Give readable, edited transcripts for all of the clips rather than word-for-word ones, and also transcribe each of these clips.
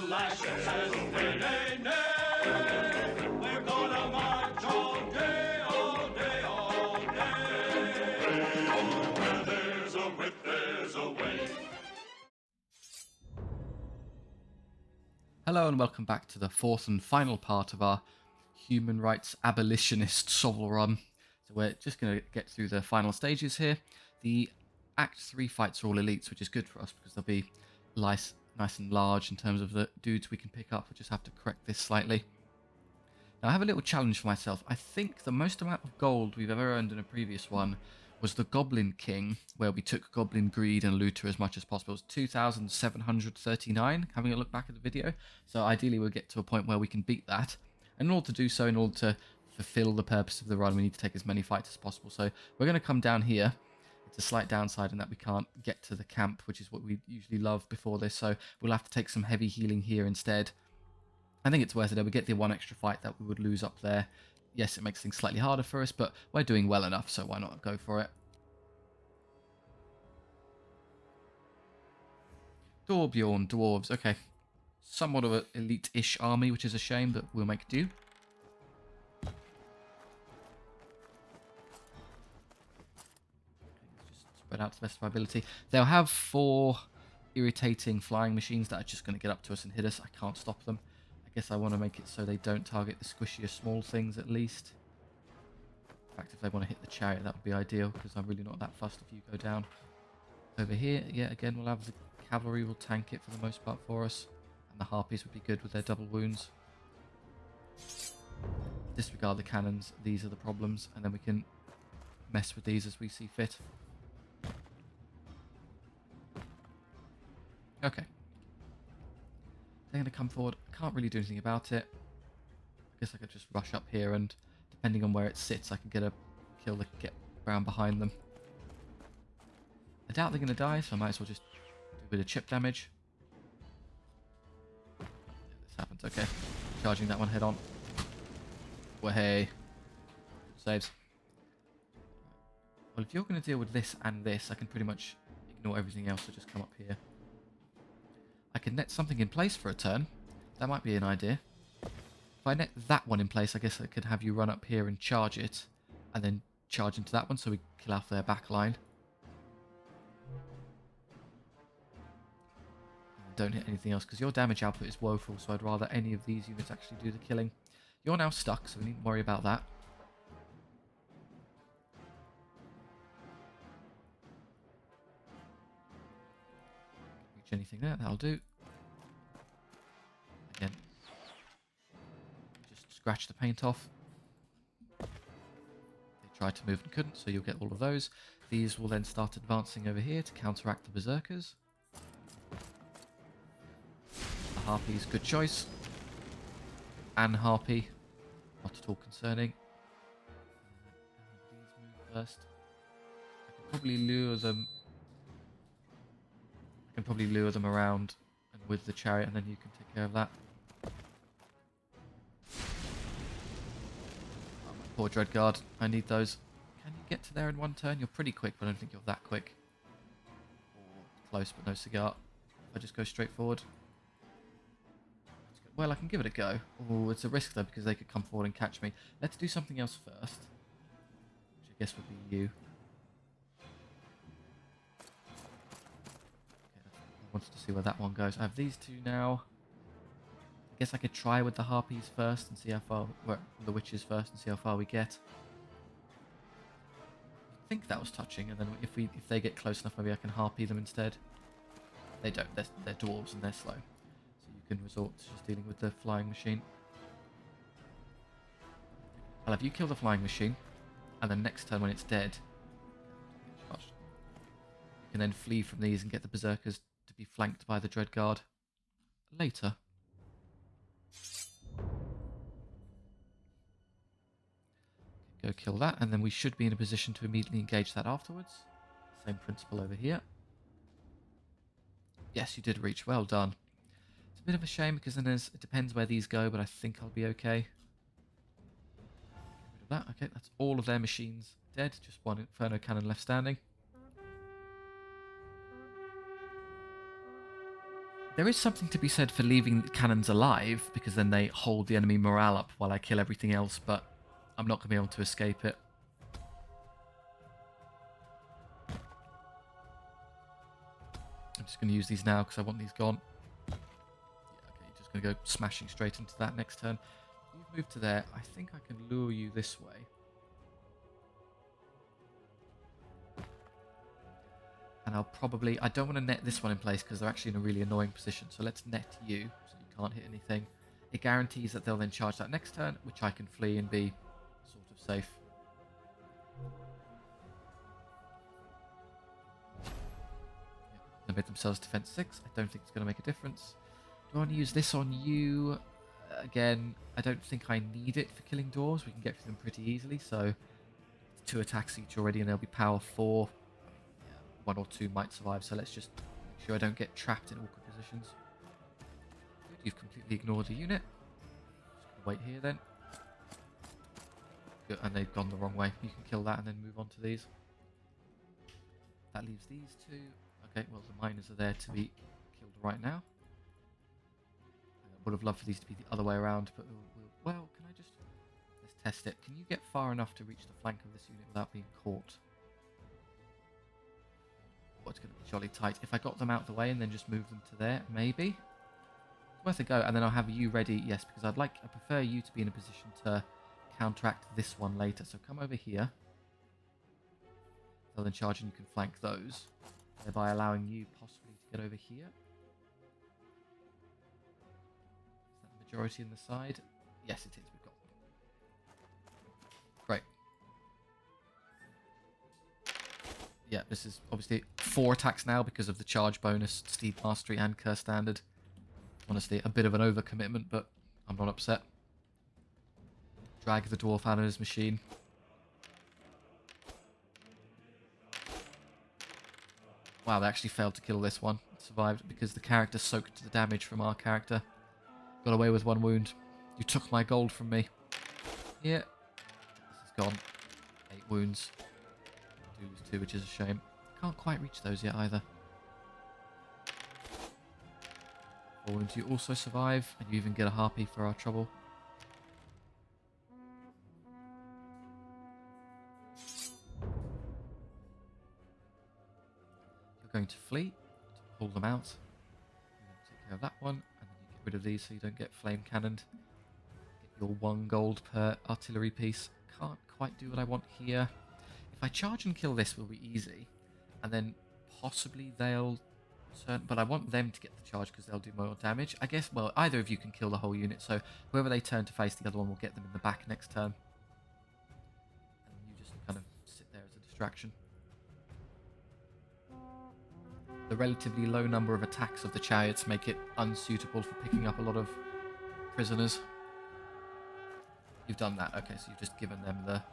the lashes, nay, nay, nay. We're gonna march all day, all day, all day. Oh, where there's a whip, there's a way. Hello and welcome back to the fourth and final part of our human rights abolitionist SOVL run. So we're just going to get through the final stages here. The Act 3 fights are all elites, which is good for us because they'll be nice and large in terms of the dudes we can pick up. We'll just have to correct this slightly. Now I have a little challenge for myself. I think the most amount of gold we've ever earned in a previous one was the Goblin King, where we took Goblin Greed and Looter as much as possible. It was 2,739, having a look back at the video. So ideally we'll get to a point where we can beat that. And in order to do so, in order to fulfill the purpose of the run, we need to take as many fights as possible. So we're going to come down here. It's a slight downside in that we can't get to the camp, which is what we usually love before this. So we'll have to take some heavy healing here instead. I think it's worth it. We get the one extra fight that we would lose up there. Yes, it makes things slightly harder for us, but we're doing well enough, so why not go for it? Darkborn Dwarves, okay. Somewhat of an elite-ish army, which is a shame, but we'll make do. Just spread out to the best of our ability. They'll have 4 irritating flying machines that are just going to get up to us and hit us. I can't stop them. I guess I want to make it so they don't target the squishier small things at least. In fact, if they want to hit the chariot, that would be ideal, because I'm really not that fussed if you go down. Over here, yeah, again, we'll have the cavalry will tank it for the most part for us. And the harpies would be good with their double wounds. Disregard the cannons, these are the problems, and then we can mess with these as we see fit. Okay. They're going to come forward. I can't really do anything about it. I guess I could just rush up here and, depending on where it sits, I can get a kill that get around behind them. I doubt they're going to die, so I might as well just do a bit of chip damage. Yeah, this happens, okay. Charging that one head on. Way. Saves. Well, if you're going to deal with this and this, I can pretty much ignore everything else, so just come up here. I can net something in place for a turn. That might be an idea. If I net that one in place, I guess I could have you run up here and charge it, and then charge into that one so we kill off their back line. And don't hit anything else, because your damage output is woeful, so I'd rather any of these units actually do the killing. You're now stuck, so we needn't worry about that. Reach anything there, that'll do. Again. Just scratch the paint off. They tried to move and couldn't, so you'll get all of those. These will then start advancing over here to counteract the berserkers. The harpies, good choice. And harpy, not at all concerning. These move first. I can probably lure them around and with the chariot, and then you can take care of that. Oh, my poor Dreadguard, I need those. Can you get to there in one turn? You're pretty quick, but I don't think you're that quick. Or close, but no cigar. I just go straight forward. Well, I can give it a go. Oh, it's a risk though, because they could come forward and catch me. Let's do something else first, which I guess would be you. Okay, I wanted to see where that one goes. I have these two now. I guess I could try with the harpies first and see how far, well, the witches first and see how far we get. I think that was touching, and then if they get close enough, maybe I can harpy them instead. They don't. They're dwarves and they're slow. You can resort to just dealing with the flying machine. I'll have you kill the flying machine, and then next turn when it's dead, you can then flee from these and get the berserkers to be flanked by the Dreadguard later. Go kill that, and then we should be in a position to immediately engage that afterwards. Same principle over here. Yes, you did reach. Well done. It's a bit of a shame because then it depends where these go, but I think I'll be okay. Get rid of that. Okay, that's all of their machines dead. Just one Inferno Cannon left standing. There is something to be said for leaving the cannons alive, because then they hold the enemy morale up while I kill everything else, but I'm not going to be able to escape it. I'm just going to use these now because I want these gone. Yeah, okay, you're just going to go smashing straight into that next turn. You've moved to there. I think I can lure you this way. And I'll probably... I don't want to net this one in place because they're actually in a really annoying position. So let's net you so you can't hit anything. It guarantees that they'll then charge that next turn, which I can flee and be sort of safe. They made themselves defense 6. I don't think it's going to make a difference. Do I want to use this on you? Again, I don't think I need it for killing dwarves. We can get through them pretty easily. So 2 attacks each already, and they'll be power 4. Yeah, 1 or 2 might survive. So let's just make sure I don't get trapped in awkward positions. Good, you've completely ignored the unit. Just gonna wait here then. Good, and they've gone the wrong way. You can kill that and then move on to these. That leaves these 2. Okay, well, the miners are there to be killed right now. I would have loved for these to be the other way around, but well, can I just... Let's test it. Can you get far enough to reach the flank of this unit without being caught? Oh, it's going to be jolly tight. If I got them out of the way and then just move them to there, maybe? It's worth a go, and then I'll have you ready, yes, because I prefer you to be in a position to counteract this one later. So come over here. They'll then charge and you can flank those, thereby allowing you possibly to get over here. Is that the majority in the side? Yes, it is. We've got them. Great. Yeah, this is obviously 4 attacks now because of the charge bonus, Steed Mastery, and Curse Standard. Honestly, a bit of an overcommitment, but I'm not upset. Drag the dwarf out of his machine. Wow, they actually failed to kill this one. Survived because the character soaked the damage from our character. Got away with 1 wound. You took my gold from me. Yeah. This is gone. 8 wounds. Do lose 2, which is a shame. Can't quite reach those yet either. 4 wounds. You also survive, and you even get a harpy for our trouble. Going to flee to pull them out. Take care of that one, and then you get rid of these so you don't get flame cannoned. Get your 1 gold per artillery piece. Can't quite do what I want here. If I charge and kill this, will be easy, and then possibly they'll turn. But I want them to get the charge because they'll do more damage. I guess. Well, either of you can kill the whole unit, so whoever they turn to face, the other one will get them in the back next turn, and you just kind of sit there as a distraction. The relatively low number of attacks of the chariots make it unsuitable for picking up a lot of prisoners. You've done that. Okay, so you've just given them the...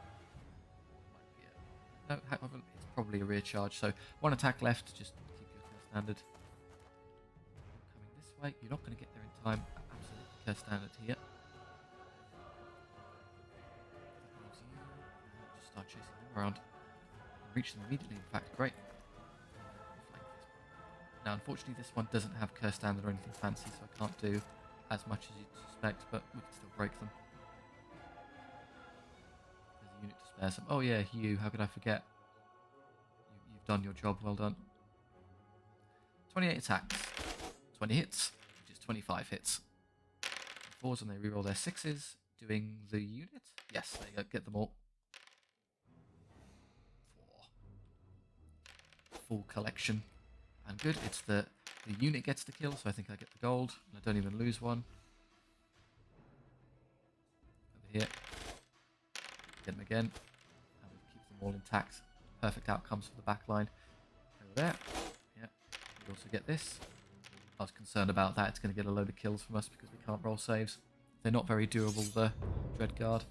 No, however, it's probably a rear charge. So 1 attack left. Just keep your curse standard. Coming this way. You're not going to get there in time. Absolutely curse standard here. Just start chasing them around. Reach them immediately, in fact. Great. Now, unfortunately, this one doesn't have curse standard or anything fancy, so I can't do as much as you'd suspect, but we can still break them. There's a unit to spare some. Oh yeah, you. How could I forget? You've done your job. Well done. 28 attacks. 20 hits, which is 25 hits. 4s, and they reroll their 6s. Doing the unit? Yes, there you go. Get them all. 4. Full collection. And good, it's the unit gets the kill, so I think I get the gold, and I don't even lose 1. Over here. Get them again. And we keep them all intact. Perfect outcomes for the back line. Over there. Yeah. We also get this. I was concerned about that. It's going to get a load of kills from us because we can't roll saves. They're not very durable, the Dread Guard.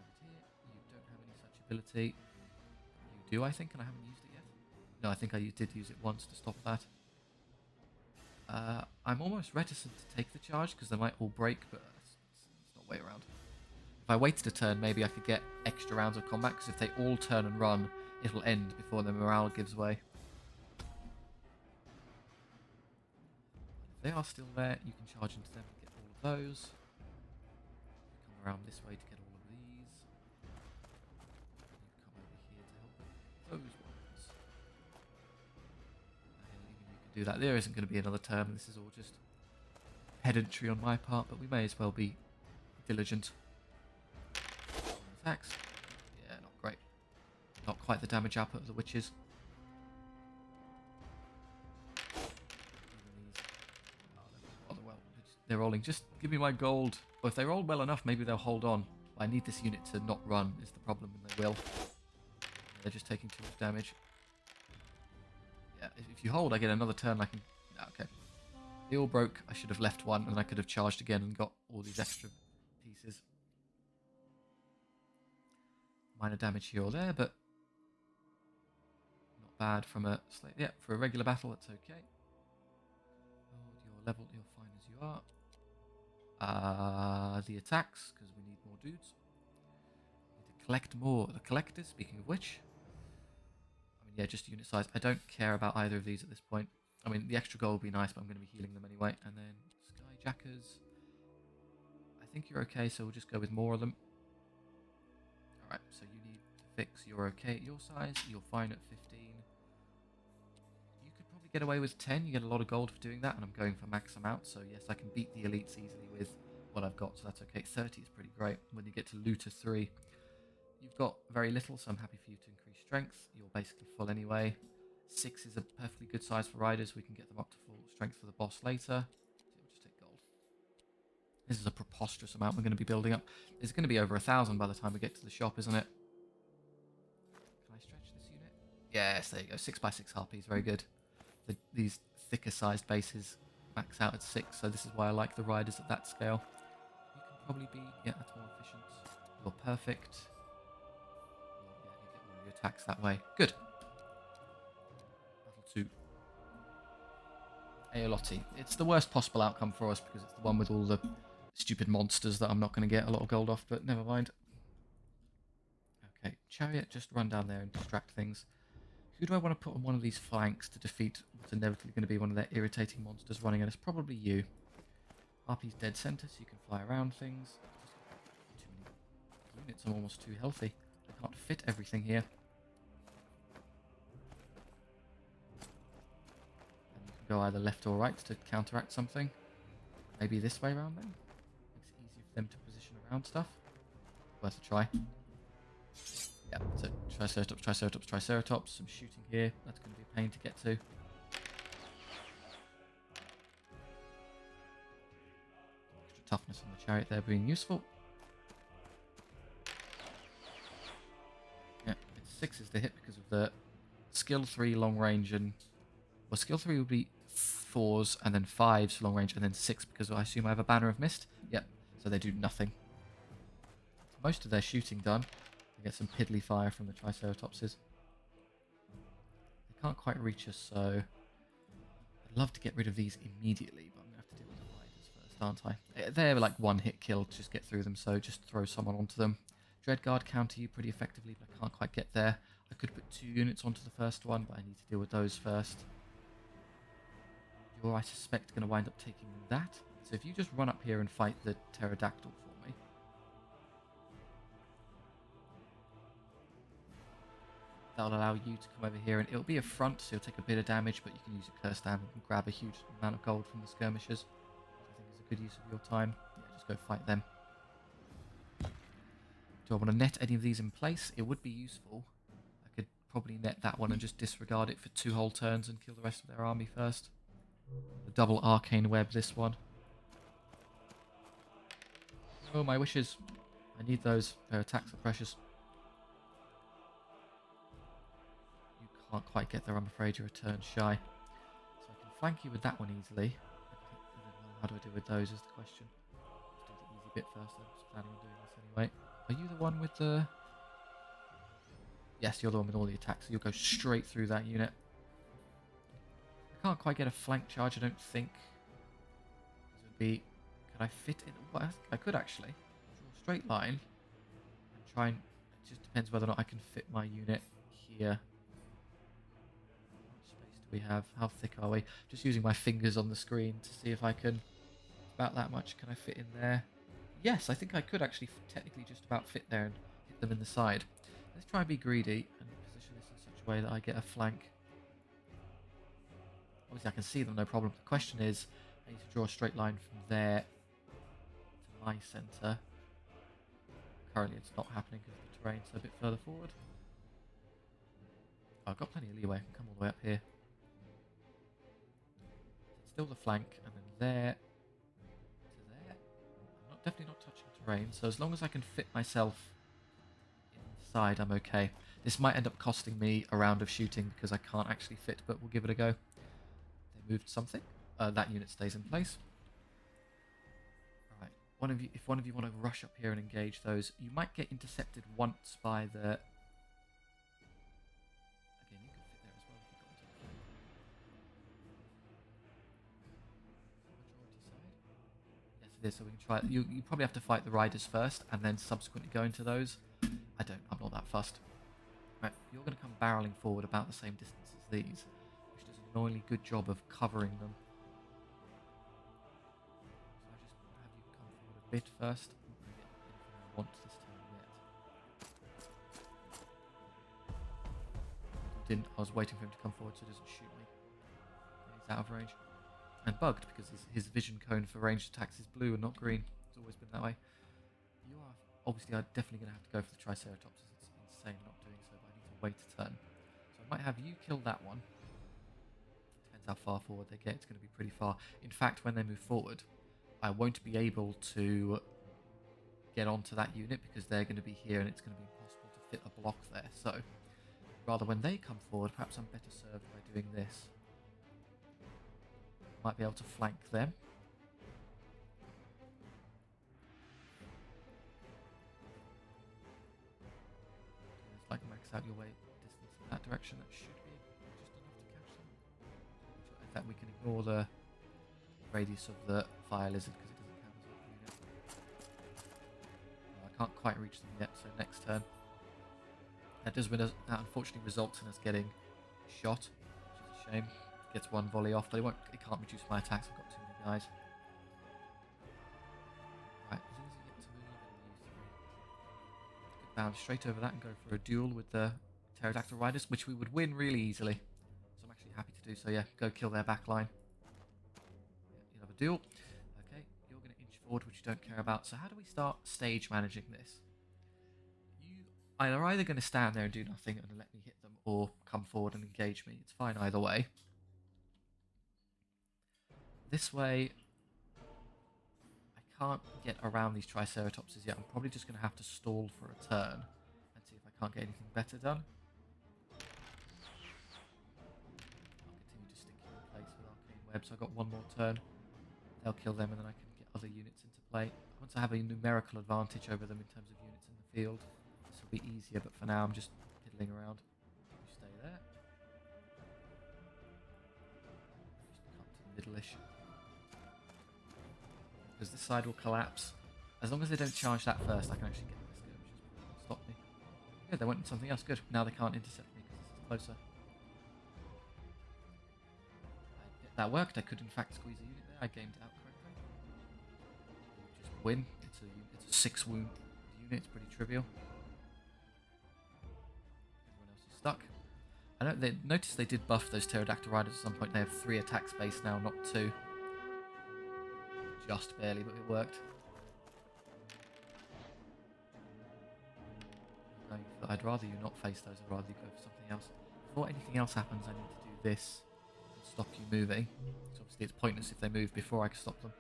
You don't have any such ability. I think, and I haven't used it yet. No, I think I did use it once to stop that. I'm almost reticent to take the charge because they might all break, but it's not way around. If I waited a turn, maybe I could get extra rounds of combat, because if they all turn and run, it'll end before the morale gives way. They are still there. You can charge into them and get all of those. Come around this way to get all of these. You come over here to help with those ones. You can do that. There isn't going to be another turn. This is all just pedantry on my part, but we may as well be diligent. Attacks. Yeah, not great. Not quite the damage output of the witches. Oh, well, they're rolling. Just give me my gold. Or if they roll well enough, maybe they'll hold on. I need this unit to not run is the problem, and they will. They're just taking too much damage. Yeah, if you hold, I get another turn. I can... No, okay. They all broke. I should have left one, and I could have charged again and got all these extra pieces. Minor damage here or there, but not bad from a... Yeah, for a regular battle, that's okay. Your level, you're fine as you are. The attacks, because we need more dudes. We need to collect more. The collectors, speaking of which... I mean, yeah, just unit size. I don't care about either of these at this point. I mean, the extra gold would be nice, but I'm going to be healing them anyway. And then Skyjackers. I think you're okay, so we'll just go with more of them. Alright, so you need to fix. You're okay at your size. You're fine at 15. You could probably get away with 10. You get a lot of gold for doing that, and I'm going for max amount. So yes, I can beat the elites easily with what I've got, so that's okay. 30 is pretty great. When you get to Looter 3, you've got very little, so I'm happy for you to increase strength. You're basically full anyway. 6 is a perfectly good size for riders. We can get them up to full strength for the boss later. So we'll just take gold. This is a preposterous amount we're going to be building up. It's going to be over 1,000 by the time we get to the shop, isn't it? Can I stretch this unit? Yes, there you go. 6x6 harpies, very good. These thicker sized bases max out at 6, so this is why I like the riders at that scale. You can probably be... Yeah, that's more efficient. You're perfect. Yeah, you get all your attacks that way. Good. To Aeolotti. It's the worst possible outcome for us because it's the one with all the stupid monsters that I'm not going to get a lot of gold off, but never mind. Okay, Chariot, just run down there and distract things. Who do I want to put on one of these flanks to defeat what's inevitably going to be one of their irritating monsters running at us? Probably you. RP's dead center, so you can fly around things. Too many units, I'm almost too healthy. I can't fit everything here. Go either left or right to counteract something. Maybe this way around then. Makes it easier for them to position around stuff. Worth a try. Yeah, so Triceratops, Triceratops, Triceratops. Some shooting here. That's going to be a pain to get to. Extra toughness on the chariot there being useful. Yeah, it's 6 is the hit because of the skill 3 long range and... Well, skill 3 would be 4s, and then 5s for long range, and then 6 because I assume I have a Banner of Mist. Yep, so they do nothing. Most of their shooting done. They get some piddly fire from the Triceratopses. They can't quite reach us, so... I'd love to get rid of these immediately, but I'm going to have to deal with the riders first, aren't I? They're like one hit kill to just get through them, so just throw someone onto them. Dreadguard counter you pretty effectively, but I can't quite get there. I could put 2 units onto the first one, but I need to deal with those first. You're, I suspect, going to wind up taking that. So if you just run up here and fight the pterodactyl for me. That'll allow you to come over here, and it'll be a front, so you'll take a bit of damage, but you can use your curse down and grab a huge amount of gold from the skirmishers. I think is a good use of your time. Yeah, just go fight them. Do I want to net any of these in place? It would be useful. I could probably net that one and just disregard it for 2 whole turns and kill the rest of their army first. The double arcane web, this one. Oh, my wishes. I need those. Their attacks are precious. You can't quite get there, I'm afraid. You're a turn shy. So I can flank you with that one easily. How do I deal with those is the question. Let's do the easy bit first. I was planning on doing this anyway. Are you the one with the... Yes, you're the one with all the attacks. So you'll go straight through that unit. I can't quite get a flank charge, I don't think. This would be... Could I fit in? Well, I could actually. Draw a straight line. And try and... It just depends whether or not I can fit my unit here. How much space do we have? How thick are we? Just using my fingers on the screen to see if I can... About that much. Can I fit in there? Yes, I think I could actually technically just about fit there and hit them in the side. Let's try and be greedy and position this in such a way that I get a flank. Obviously I can see them, no problem. The question is, I need to draw a straight line from there to my centre. Currently it's not happening because the terrain's a bit further forward. Oh, I've got plenty of leeway. I can come all the way up here. Still the flank, and then there to there. I'm definitely not touching terrain, so as long as I can fit myself inside, I'm okay. This might end up costing me a round of shooting because I can't actually fit, but we'll give it a go. They moved something. That unit stays in place. Alright, if one of you want to rush up here and engage those, you might get intercepted once by the... Again, you can fit there as well if you got into the flank. Majority side? Yes, it is, so we can try it. You probably have to fight the riders first and then subsequently go into those. I'm not that fussed. Right, you're going to come barreling forward about the same distance as these, which does an annoyingly good job of covering them. So I just have you come forward a bit first. I'm not going to get anything I want this turn yet. Didn't. I was waiting for him to come forward so he doesn't shoot me. He's out of range. And bugged because his vision cone for ranged attacks is blue and not green. It's always been that way. You are obviously definitely going to have to go for the Triceratops. It's insane not doing so, but I need to wait a turn. So I might have you kill that one. Depends how far forward they get. It's going to be pretty far. In fact, when they move forward, I won't be able to get onto that unit because they're going to be here and it's going to be impossible to fit a block there. So rather when they come forward, perhaps I'm better served by doing this. Might be able to flank them. It's like max out your weight distance in that direction. That should be just enough to catch them. In fact, we can ignore the radius of the fire lizard because it doesn't count as a unit. I can't quite reach them yet, so next turn. That unfortunately results in us getting shot, which is a shame. Gets one volley off, but it can't reduce my attacks. I've got too many guys. Right, as soon as you get to move and use 3. Could bound straight over that and go for a duel with the pterodactyl riders, which we would win really easily. So I'm actually happy to do so. Yeah, go kill their back line. Yeah, you'll have a duel. Okay, you're going to inch forward, which you don't care about. So how do we start stage managing this? You are either going to stand there and do nothing and let me hit them, or come forward and engage me. It's fine either way. This way, I can't get around these Triceratopses yet. I'm probably just going to have to stall for a turn and see if I can't get anything better done. I'll continue to stick you in place with arcane webs. I've got one more turn. They'll kill them and then I can get other units into play. Once I have a numerical advantage over them in terms of units in the field, this will be easier, but for now I'm just piddling around. You stay there. Just come to the middle-ish. Because this side will collapse. As long as they don't charge that first, I can actually get the skirmishers. Stop me. Yeah, they went into something else. Good. Now they can't intercept me because this is closer. That worked. I could in fact squeeze a unit there. I gamed it out correctly. Just win. It's a 6 wound unit. It's pretty trivial. Everyone else is stuck. I know they noticed they did buff those pterodactyl riders at some point. They have 3 attack space now, not 2. Just barely, but it worked. I'd rather you not face those. I'd rather you go for something else. Before anything else happens, I need to do this and stop you moving. So obviously it's pointless if they move before I can stop them.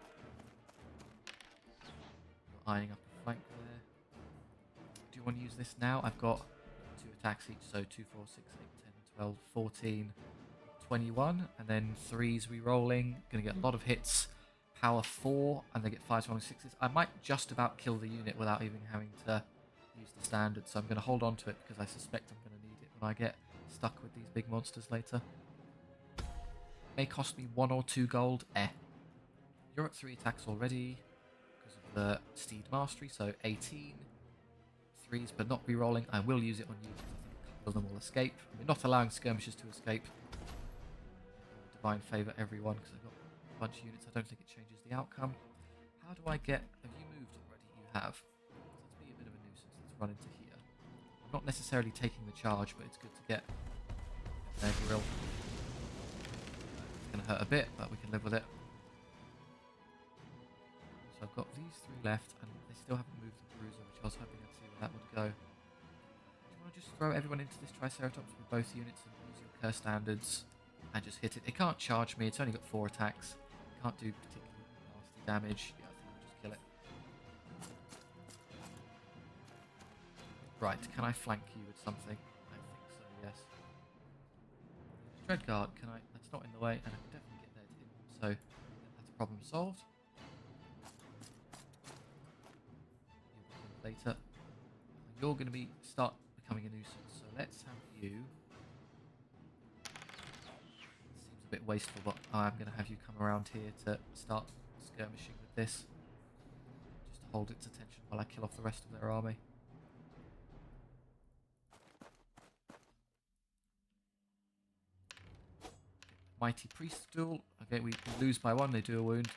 You're eyeing up a flank there. Do you want to use this now? I've got 2 attacks each, so 2, 4, 6, 8, 10, 12, 14, 21, and then 3s re-rolling. Gonna get a lot of hits. Power 4, and they get 5, 12, 6s. I might just about kill the unit without even having to use the standard, so I'm going to hold on to it because I suspect I'm going to need it when I get stuck with these big monsters later. May cost me 1 or 2 gold. You're at 3 attacks already because of the Steed Mastery, so 18. 3s, but not re-rolling. I will use it on you because I think a couple of them will escape. We're not allowing skirmishers to escape. Divine Favour everyone because I've got a bunch of units. I don't think it changes the outcome. How do I get... Have you moved already? You have. Let's be a bit of a nuisance. Let's run into here. I'm not necessarily taking the charge, but it's good to get their grill. It's going to hurt a bit, but we can live with it. So I've got these 3 left, and they still haven't moved the bruiser, which I was hoping I'd see where that would go. Do you want to just throw everyone into this Triceratops with both units and use your curse standards and just hit it? It can't charge me, it's only got 4 attacks. It can't do particularly nasty damage. Yeah, I think I'll just kill it. Right, can I flank you with something? I think so, yes. Dreadguard, can I... That's not in the way, and I can definitely get there to hit them, so that's a problem solved. Later, you're going to start becoming a nuisance, so let's have you. Seems a bit wasteful, but I'm going to have you come around here to start skirmishing with this, just to hold its attention while I kill off the rest of their army. Mighty Priest duel. Okay, we lose by 1, they do a wound.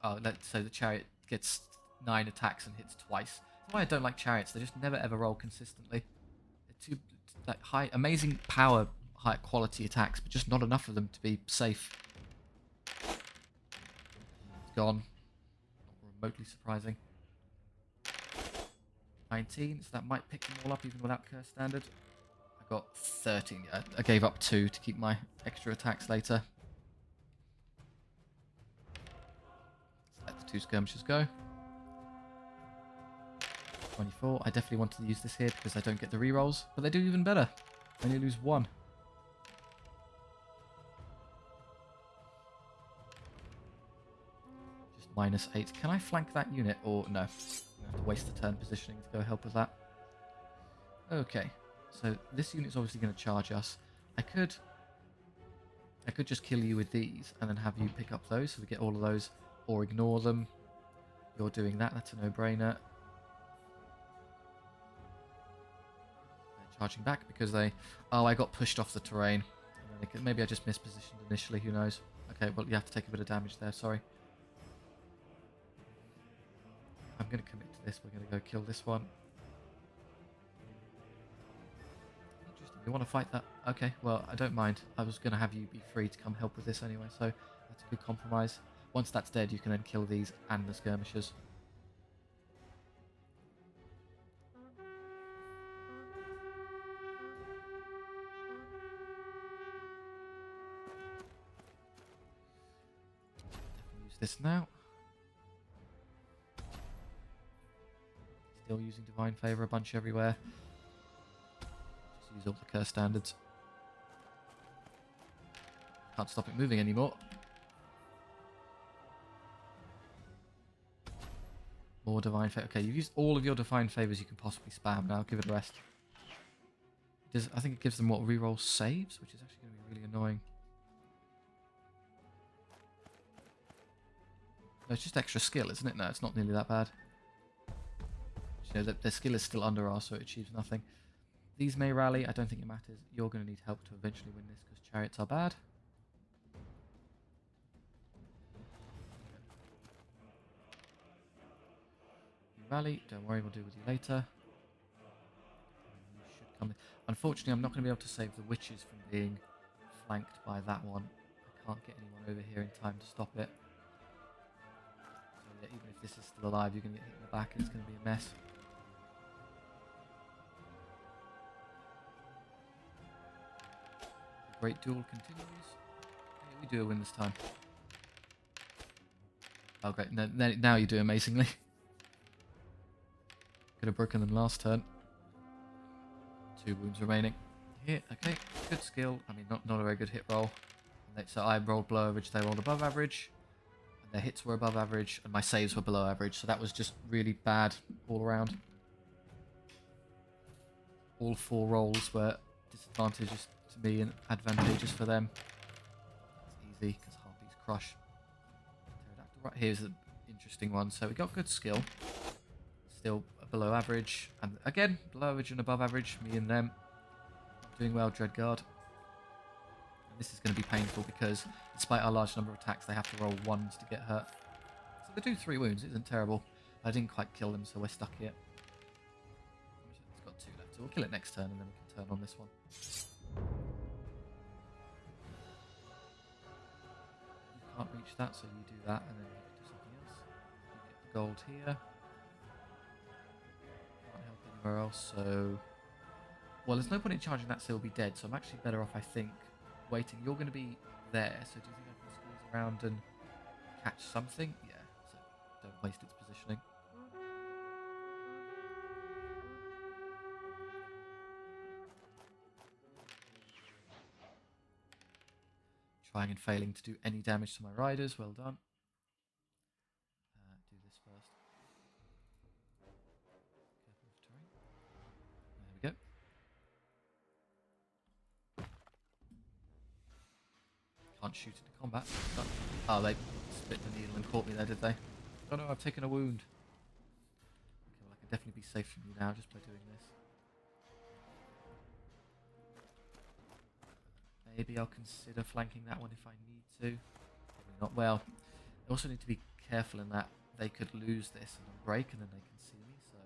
Oh, let's say the chariot gets 9 attacks and hits twice. That's why I don't like chariots. They just never ever roll consistently. They're too like high, amazing power, high quality attacks, but just not enough of them to be safe. It's gone. Not remotely surprising. 19, so that might pick them all up even without curse standard. I got 13. I gave up 2 to keep my extra attacks later. Let the 2 skirmishers go. 24. I definitely wanted to use this here because I don't get the rerolls, but they do even better. I only lose 1. Just -8. Can I flank that unit or no? I'm going to have to waste the turn positioning to go help with that. Okay, so this unit's obviously going to charge us. I could just kill you with these and then have you pick up those so we get all of those, or ignore them. You're doing that. That's a no-brainer. Charging back because they... Oh, I got pushed off the terrain. Maybe I just mispositioned initially, who knows. Okay, well, you have to take a bit of damage there, sorry. I'm going to commit to this. We're going to go kill this one. Interesting, you want to fight that? Okay, well, I don't mind. I was going to have you be free to come help with this anyway, so that's a good compromise. Once that's dead, you can then kill these and the skirmishers. This now. Still using Divine Favour a bunch everywhere. Just use all the curse standards. Can't stop it moving anymore. More Divine Favour. Okay, you've used all of your Divine Favours you can possibly spam now. Give it a rest. I think it gives them what, reroll saves, which is actually going to be really annoying. No, it's just extra skill, isn't it? No, it's not nearly that bad. You know, their skill is still under ours, so it achieves nothing. These may rally. I don't think it matters. You're going to need help to eventually win this because chariots are bad. You rally. Don't worry, we'll deal with you later. You should come in. Unfortunately, I'm not going to be able to save the witches from being flanked by that one. I can't get anyone over here in time to stop it. Even if this is still alive, you're going to get hit in the back and it's going to be a mess. The great duel continues. Yeah, we do a win this time. Oh great, now you do amazingly. Could have broken them last turn. 2 wounds remaining. Hit, okay, good skill. I mean, not a very good hit roll. So I rolled below average, they rolled above average. Their hits were above average, and my saves were below average, so that was just really bad all around. All 4 rolls were disadvantageous to me and advantageous for them. It's easy, because Harpies crush. Pterodactyl right here's an interesting one. So we got good skill. Still below average, and again, below average and above average, me and them. Not doing well, Dreadguard. And this is going to be painful because despite our large number of attacks, they have to roll 1s to get hurt. So they do 3 wounds, it isn't terrible. I didn't quite kill them, so we're stuck here. It's got 2 left, so we'll kill it next turn and then we can turn on this one. You can't reach that, so you do that and then you can do something else. You get the gold here. Can't help anywhere else, so... Well, there's no point in charging that, so he'll be dead, so I'm actually better off, I think, waiting. You're going to be there, so do you think I can squeeze around and catch something? Yeah, so don't waste its positioning. Trying and failing to do any damage to my riders, well done. Do this first. Careful of terrain. There we go. Can't shoot into combat. Oh, they split the needle and caught me there, did they? Oh no, I've taken a wound. Okay, well I can definitely be safe from you now just by doing this. Maybe I'll consider flanking that one if I need to. Probably not. Well, I also need to be careful in that they could lose this and break and then they can see me, so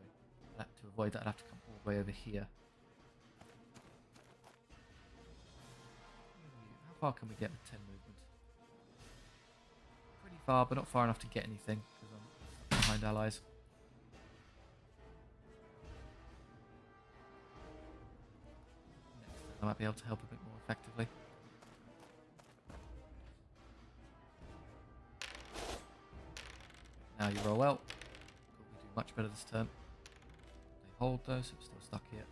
to avoid that I'd have to come all the way over here. How far can we get with 10 movement? Pretty far, but not far enough to get anything because I'm behind allies. Next turn I might be able to help a bit more effectively. Now you roll well. But we do much better this turn. They hold though, so we're still stuck here.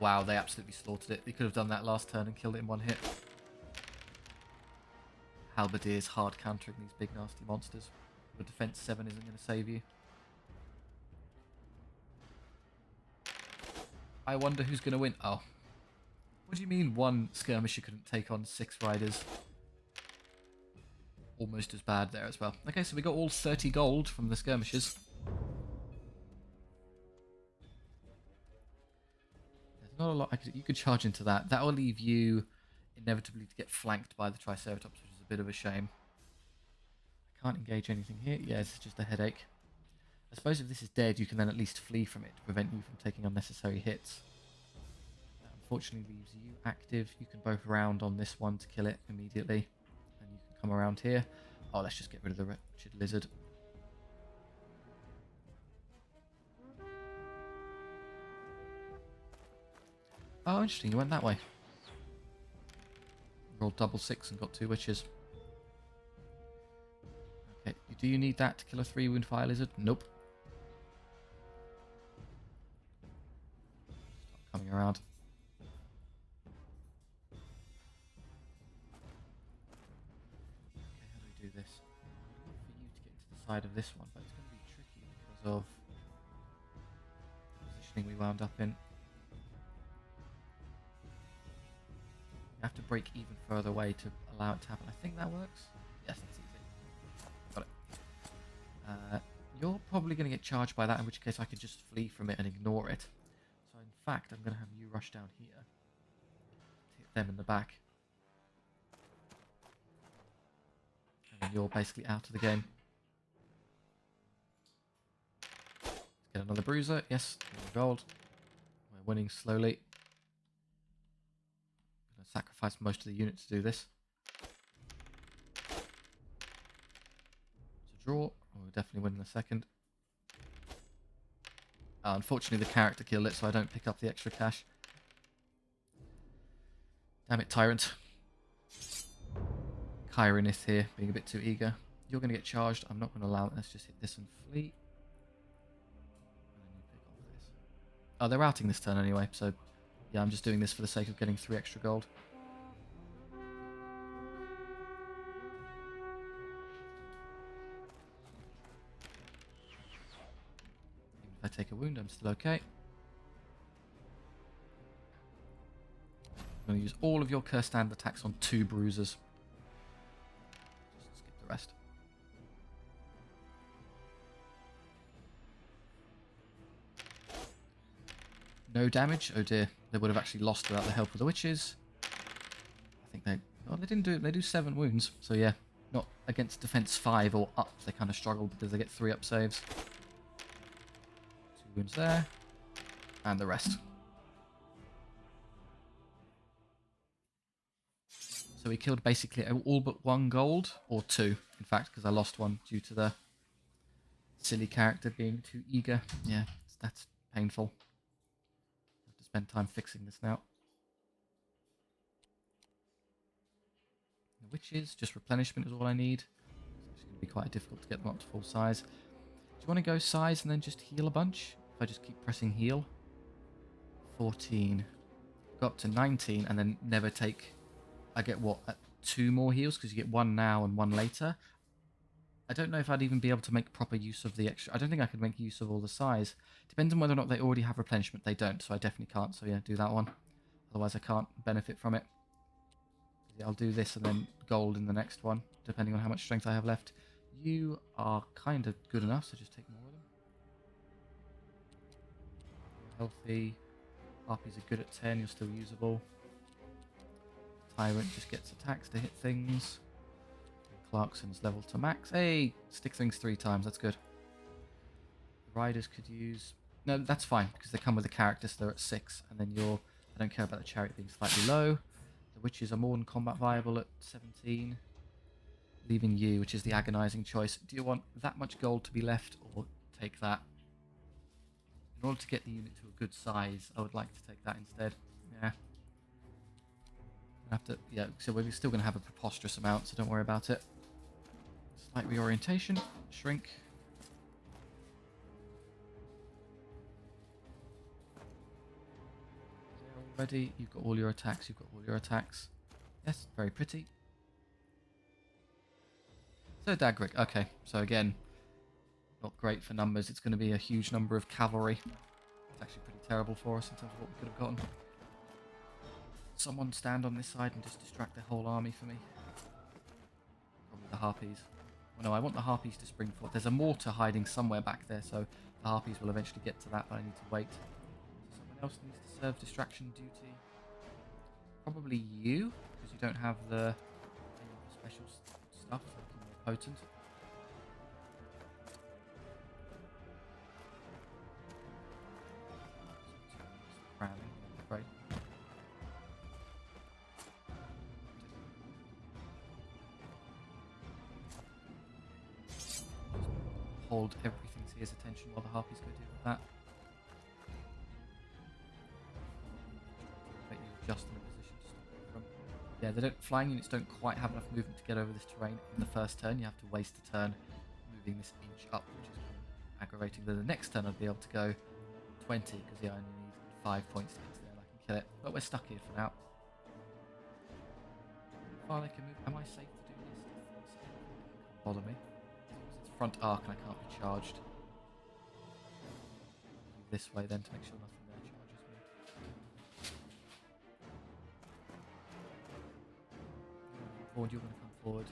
Wow, they absolutely slaughtered it. They could have done that last turn and killed it in 1 hit. Halberdiers hard countering these big nasty monsters. Your defense 7 isn't going to save you. I wonder who's going to win. Oh. What do you mean 1 skirmisher couldn't take on 6 riders? Almost as bad there as well. Okay, so we got all 30 gold from the skirmishers. There's not a lot you could charge into that. That will leave you inevitably to get flanked by the Triceratops, which is a bit of a shame. I can't engage anything here. Yeah, it's just a headache. I suppose if this is dead, you can then at least flee from it to prevent you from taking unnecessary hits. That unfortunately leaves you active. You can both round on this one to kill it immediately. And you can come around here. Oh, let's just get rid of the wretched lizard. Oh, interesting. You went that way. Rolled double 6 and got 2 witches. Okay, do you need that to kill a 3-wound fire lizard? Nope. Start coming around. Okay, how do we do this? I'd love for you to get into the side of this one, but it's going to be tricky because of the positioning we wound up in. You have to break even further away to allow it to happen. I think that works. Yes, that's easy. Got it. You're probably going to get charged by that, in which case I could just flee from it and ignore it. So in fact, I'm going to have you rush down here. Hit them in the back. And then you're basically out of the game. Let's get another bruiser. Yes, gold. We're winning slowly. Sacrifice most of the unit to do this. It's a draw. We'll definitely win in a second. Unfortunately, the character killed it, so I don't pick up the extra cash. Damn it, Tyrant. Chironith here, being a bit too eager. You're going to get charged. I'm not going to allow it. Let's just hit this and flee. And then you pick off this. Oh, they're routing this turn anyway, so yeah, I'm just doing this for the sake of getting 3 extra gold. Even if I take a wound, I'm still okay. I'm going to use all of your cursed hand attacks on 2 bruisers. Just skip the rest. No damage. Oh dear. They would have actually lost without the help of the witches. I think they... Oh, they didn't do it. They do 7 wounds. So yeah, not against defense 5 or up. They kind of struggle because they get 3 up saves. 2 wounds there. And the rest. So we killed basically all but 1 gold. Or 2, in fact, because I lost 1 due to the silly character being too eager. Yeah, that's painful. I have to spend time fixing this now. The witches, just replenishment is all I need. It's going to be quite difficult to get them up to full size. Do you want to go size and then just heal a bunch? If I just keep pressing heal. 14. Go up to 19 and then never take... I get what? 2 more heals because you get 1 now and 1 later. I don't know if I'd even be able to make proper use of the extra... I don't think I could make use of all the size. Depends on whether or not they already have replenishment. They don't, so I definitely can't. So yeah, do that one. Otherwise I can't benefit from it. Yeah, I'll do this and then gold in the next one, depending on how much strength I have left. You are kind of good enough, so just take more of them. You're healthy. Harpies are good at 10, you're still usable. Tyrant just gets attacks to hit things. Clarkson's level to max. Hey, stick things 3 times, that's good. The Riders could use... No, that's fine, because they come with a character, so they're at 6. And then you're... I don't care about the chariot being slightly low. The witches are more than combat viable at 17. Leaving you, which is the agonizing choice. Do you want that much gold to be left, or take that? In order to get the unit to a good size, I would like to take that instead. Yeah. Have to, yeah, so we're still going to have a preposterous amount, so don't worry about it. Slight reorientation. Shrink. Already, you've got all your attacks, you've got all your attacks. Yes, very pretty. So Dagrick, okay, so again, not great for numbers. It's going to be a huge number of cavalry. It's actually pretty terrible for us in terms of what we could have gotten. Someone stand on this side and just distract their whole army for me. Probably the harpies. Well, no, I want the harpies to spring forward. There's a mortar hiding somewhere back there, so the harpies will eventually get to that, but I need to wait. Someone else needs to serve distraction duty. Probably you, because you don't have the special stuff, so it's more potent. Crowning, great. Hold everything's here's attention while the harpies go deal with that. Make you just in a position to stop them from. Yeah, they don't. Flying units don't quite have enough movement to get over this terrain in the first turn. You have to waste a turn moving this inch up, which is kind of aggravating. Then the next turn I'd be able to go 20 because yeah, I only need 5 points to get to there and I can kill it. But we're stuck here for now. Far they can move. Am I safe to do this? Can't bother me. Front arc and I can't be charged. Move this way then to make sure nothing there charges me. Forward, you're going to come forward.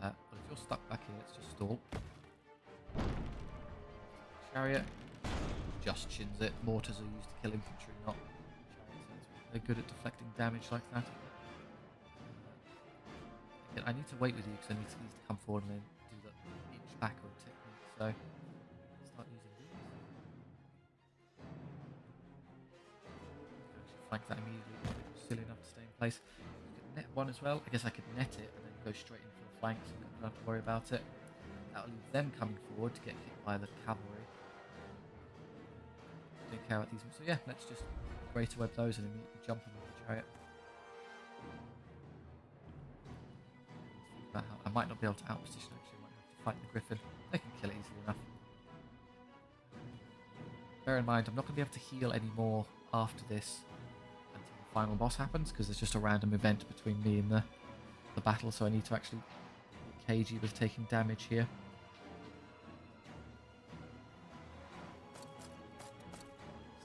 But if you're stuck back here, let's just stall. Chariot just chins it. Mortars are used to kill infantry, not chariots. They're good at deflecting damage like that. Again, I need to wait with you because I need to come forward and then do the inch backward technique. So let's start using these. Actually flank that immediately. Silly enough to stay in place. You could net one as well. I guess I could net it and then go straight in for the flank, so I don't have to worry about it. That'll leave them coming forward to get hit by the cavalry. Don't care about these. So yeah, let's just greater web those and immediately jump on the chariot. I might not be able to outposition actually. I might have to fight the griffin. They can kill it easily enough. Bear in mind, I'm not going to be able to heal anymore after this until the final boss happens, because there's just a random event between me and the battle, so I need to actually be cagey with taking damage here.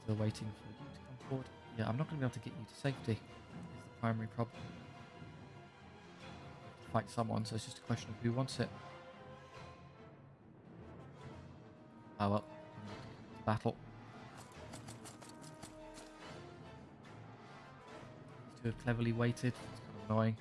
Still waiting for you to come forward. Yeah, I'm not going to be able to get you to safety, is the primary problem. Fight someone, so it's just a question of who wants it. Oh well, battle. too cleverly weighted. It's kind of annoying.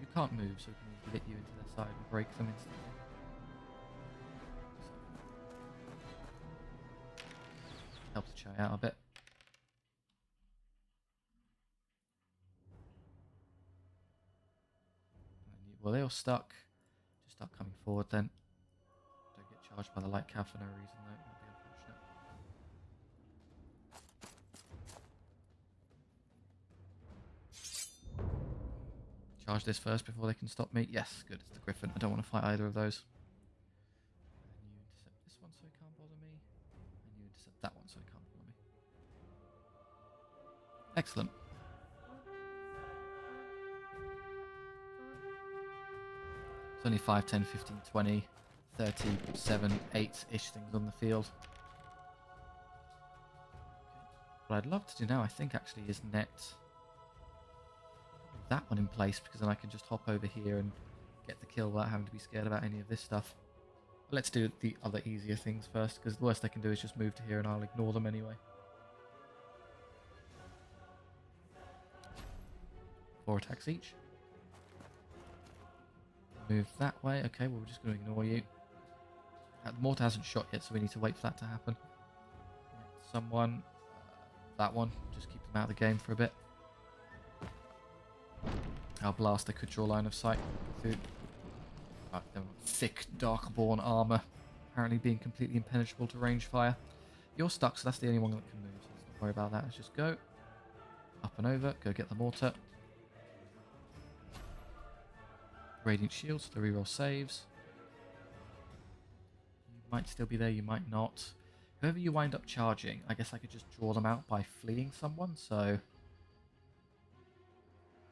You can't move, so we can easily get you into their side and break them instantly. Helps the chat out a bit. Well, they all stuck. Just start coming forward then. Don't get charged by the light cav for no reason though. That'd be unfortunate. Charge this first before they can stop me. Yes, good. It's the Griffin. I don't want to fight either of those. And you intercept this one so it can't bother me. And you intercept that one so it can't bother me. Excellent. It's only 5, 10, 15, 20, 30, 7, 8-ish things on the field. What I'd love to do now, I think, actually, is net that one in place, because then I can just hop over here and get the kill without having to be scared about any of this stuff. But let's do the other easier things first, because the worst they can do is just move to here and I'll ignore them anyway. 4 attacks each. Move that way. Okay, well, we're just going to ignore you. The mortar hasn't shot yet, so we need to wait for that to happen. Someone. That one. Just keep them out of the game for a bit. Our blaster could draw line of sight through thick Darkborn armor, apparently being completely impenetrable to range fire. You're stuck, so that's the only one that can move, so let's not worry about that. Let's just go up and over, go get the mortar. Radiant shields, the reroll saves. You might still be there, you might not. Whoever you wind up charging, I guess I could just draw them out by fleeing someone, so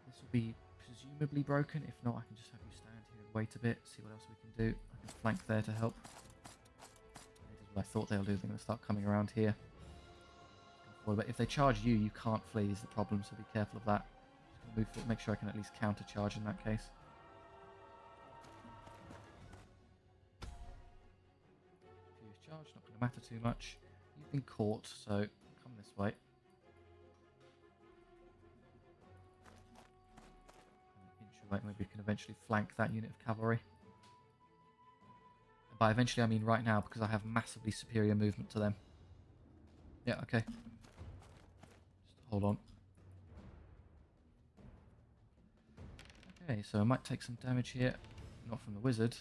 this will be presumably broken. If not, I can just have you stand here and wait a bit, see what else we can do. I can flank there to help. This is what I thought they'll do. They're going to start coming around here. But if they charge you, you can't flee is the problem, so be careful of that. Just move forward, make sure I can at least counter charge in that case. Charge, not going to matter too much. You've been caught, so come this way. Inch away, maybe we can eventually flank that unit of cavalry. And by eventually I mean right now, because I have massively superior movement to them. Yeah, okay. Just hold on. Okay, so I might take some damage here. Not from the wizard.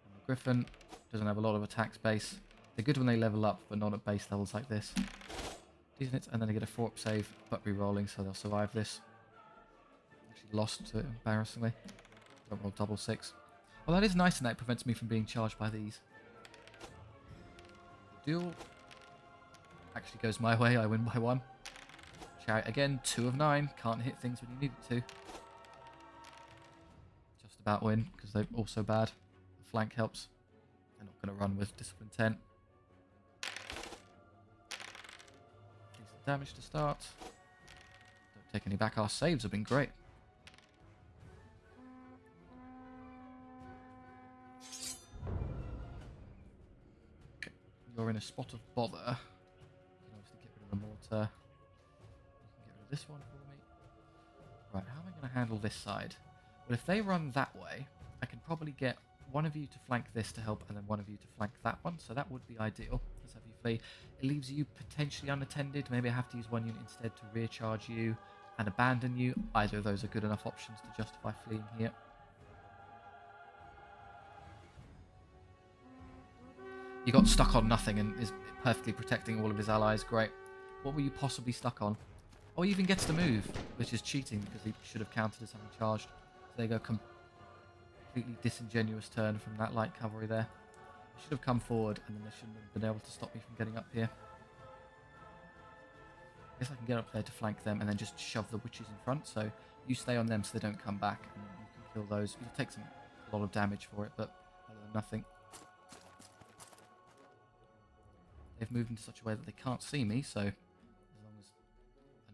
And the griffin doesn't have a lot of attack space. They're good when they level up, but not at base levels like this. Decent, and then they get a 4-up save, but re-rolling, so they'll survive this. Actually lost to it, embarrassingly. Don't roll double 6. Well, that is nice, and that prevents me from being charged by these. The duel actually goes my way. I win by 1. Chariot again, 2 of 9. Can't hit things when you need it to. Just about win, because they're also bad. The flank helps. They're not going to run with Discipline 10. Decent damage to start. Don't take any back. Our saves have been great. Okay. You're in a spot of bother. You can obviously get rid of the mortar. You can get rid of this one for me. Right, how am I going to handle this side? Well, if they run that way, I can probably get one of you to flank this to help, and then one of you to flank that one. So that would be ideal. Let's have you flee. It leaves you potentially unattended. Maybe I have to use one unit instead to recharge you and abandon you. Either of those are good enough options to justify fleeing here. He got stuck on nothing and is perfectly protecting all of his allies. Great. What were you possibly stuck on? Oh, he even gets to move, which is cheating because he should have counted as having charged. So there you go. Completely disingenuous turn from that light cavalry there. I should have come forward, and then they shouldn't have been able to stop me from getting up here. I guess I can get up there to flank them and then just shove the witches in front, so you stay on them so they don't come back, and you can kill those. You'll take a lot of damage for it, but better than nothing. They've moved into such a way that they can't see me, so as long as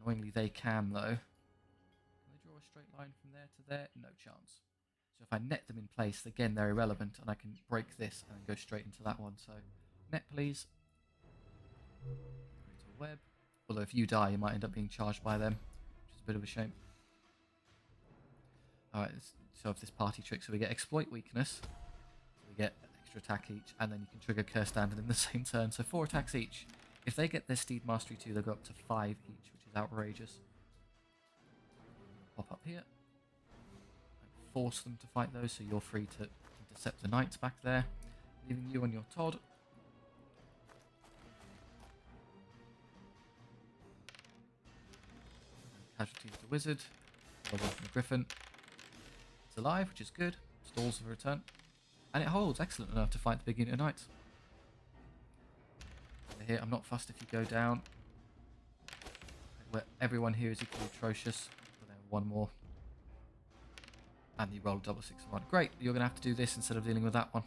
annoyingly they can, though. Can they draw a straight line from there to there? No chance. So if I net them in place, again, they're irrelevant, and I can break this and then go straight into that one. So net, please. Create a web. Although if you die, you might end up being charged by them, which is a bit of a shame. Alright, so if this party trick, so we get exploit weakness, so we get extra attack each, and then you can trigger curse standard in the same turn, so 4 attacks each. If they get their Steed Mastery 2, they'll go up to 5 each, which is outrageous. Pop up here. And force them to fight those, so you're free to intercept the knights back there, leaving you on your Todd. Casualties the wizard, level from the griffin. It's alive, which is good. Stalls for return. And it holds, excellent enough to fight the big unit of knights. Here, I'm not fussed if you go down. Where everyone here is equally atrocious. But then one more. And you roll double 6 and 1. Great, you're going to have to do this instead of dealing with that one.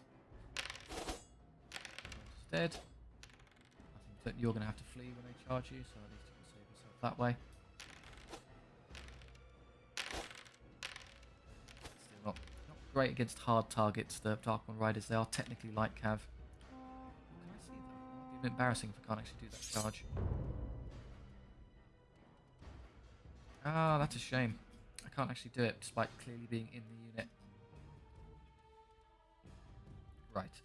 Instead, I think that you're going to have to flee when they charge you, so at least you can save yourself that way. Still not great against hard targets, the Darkborn Riders. They are technically light cav. Can I see them? It might be a bit embarrassing if I can't actually do that charge. Ah, that's a shame. I can't actually do it despite clearly being in the unit. Right,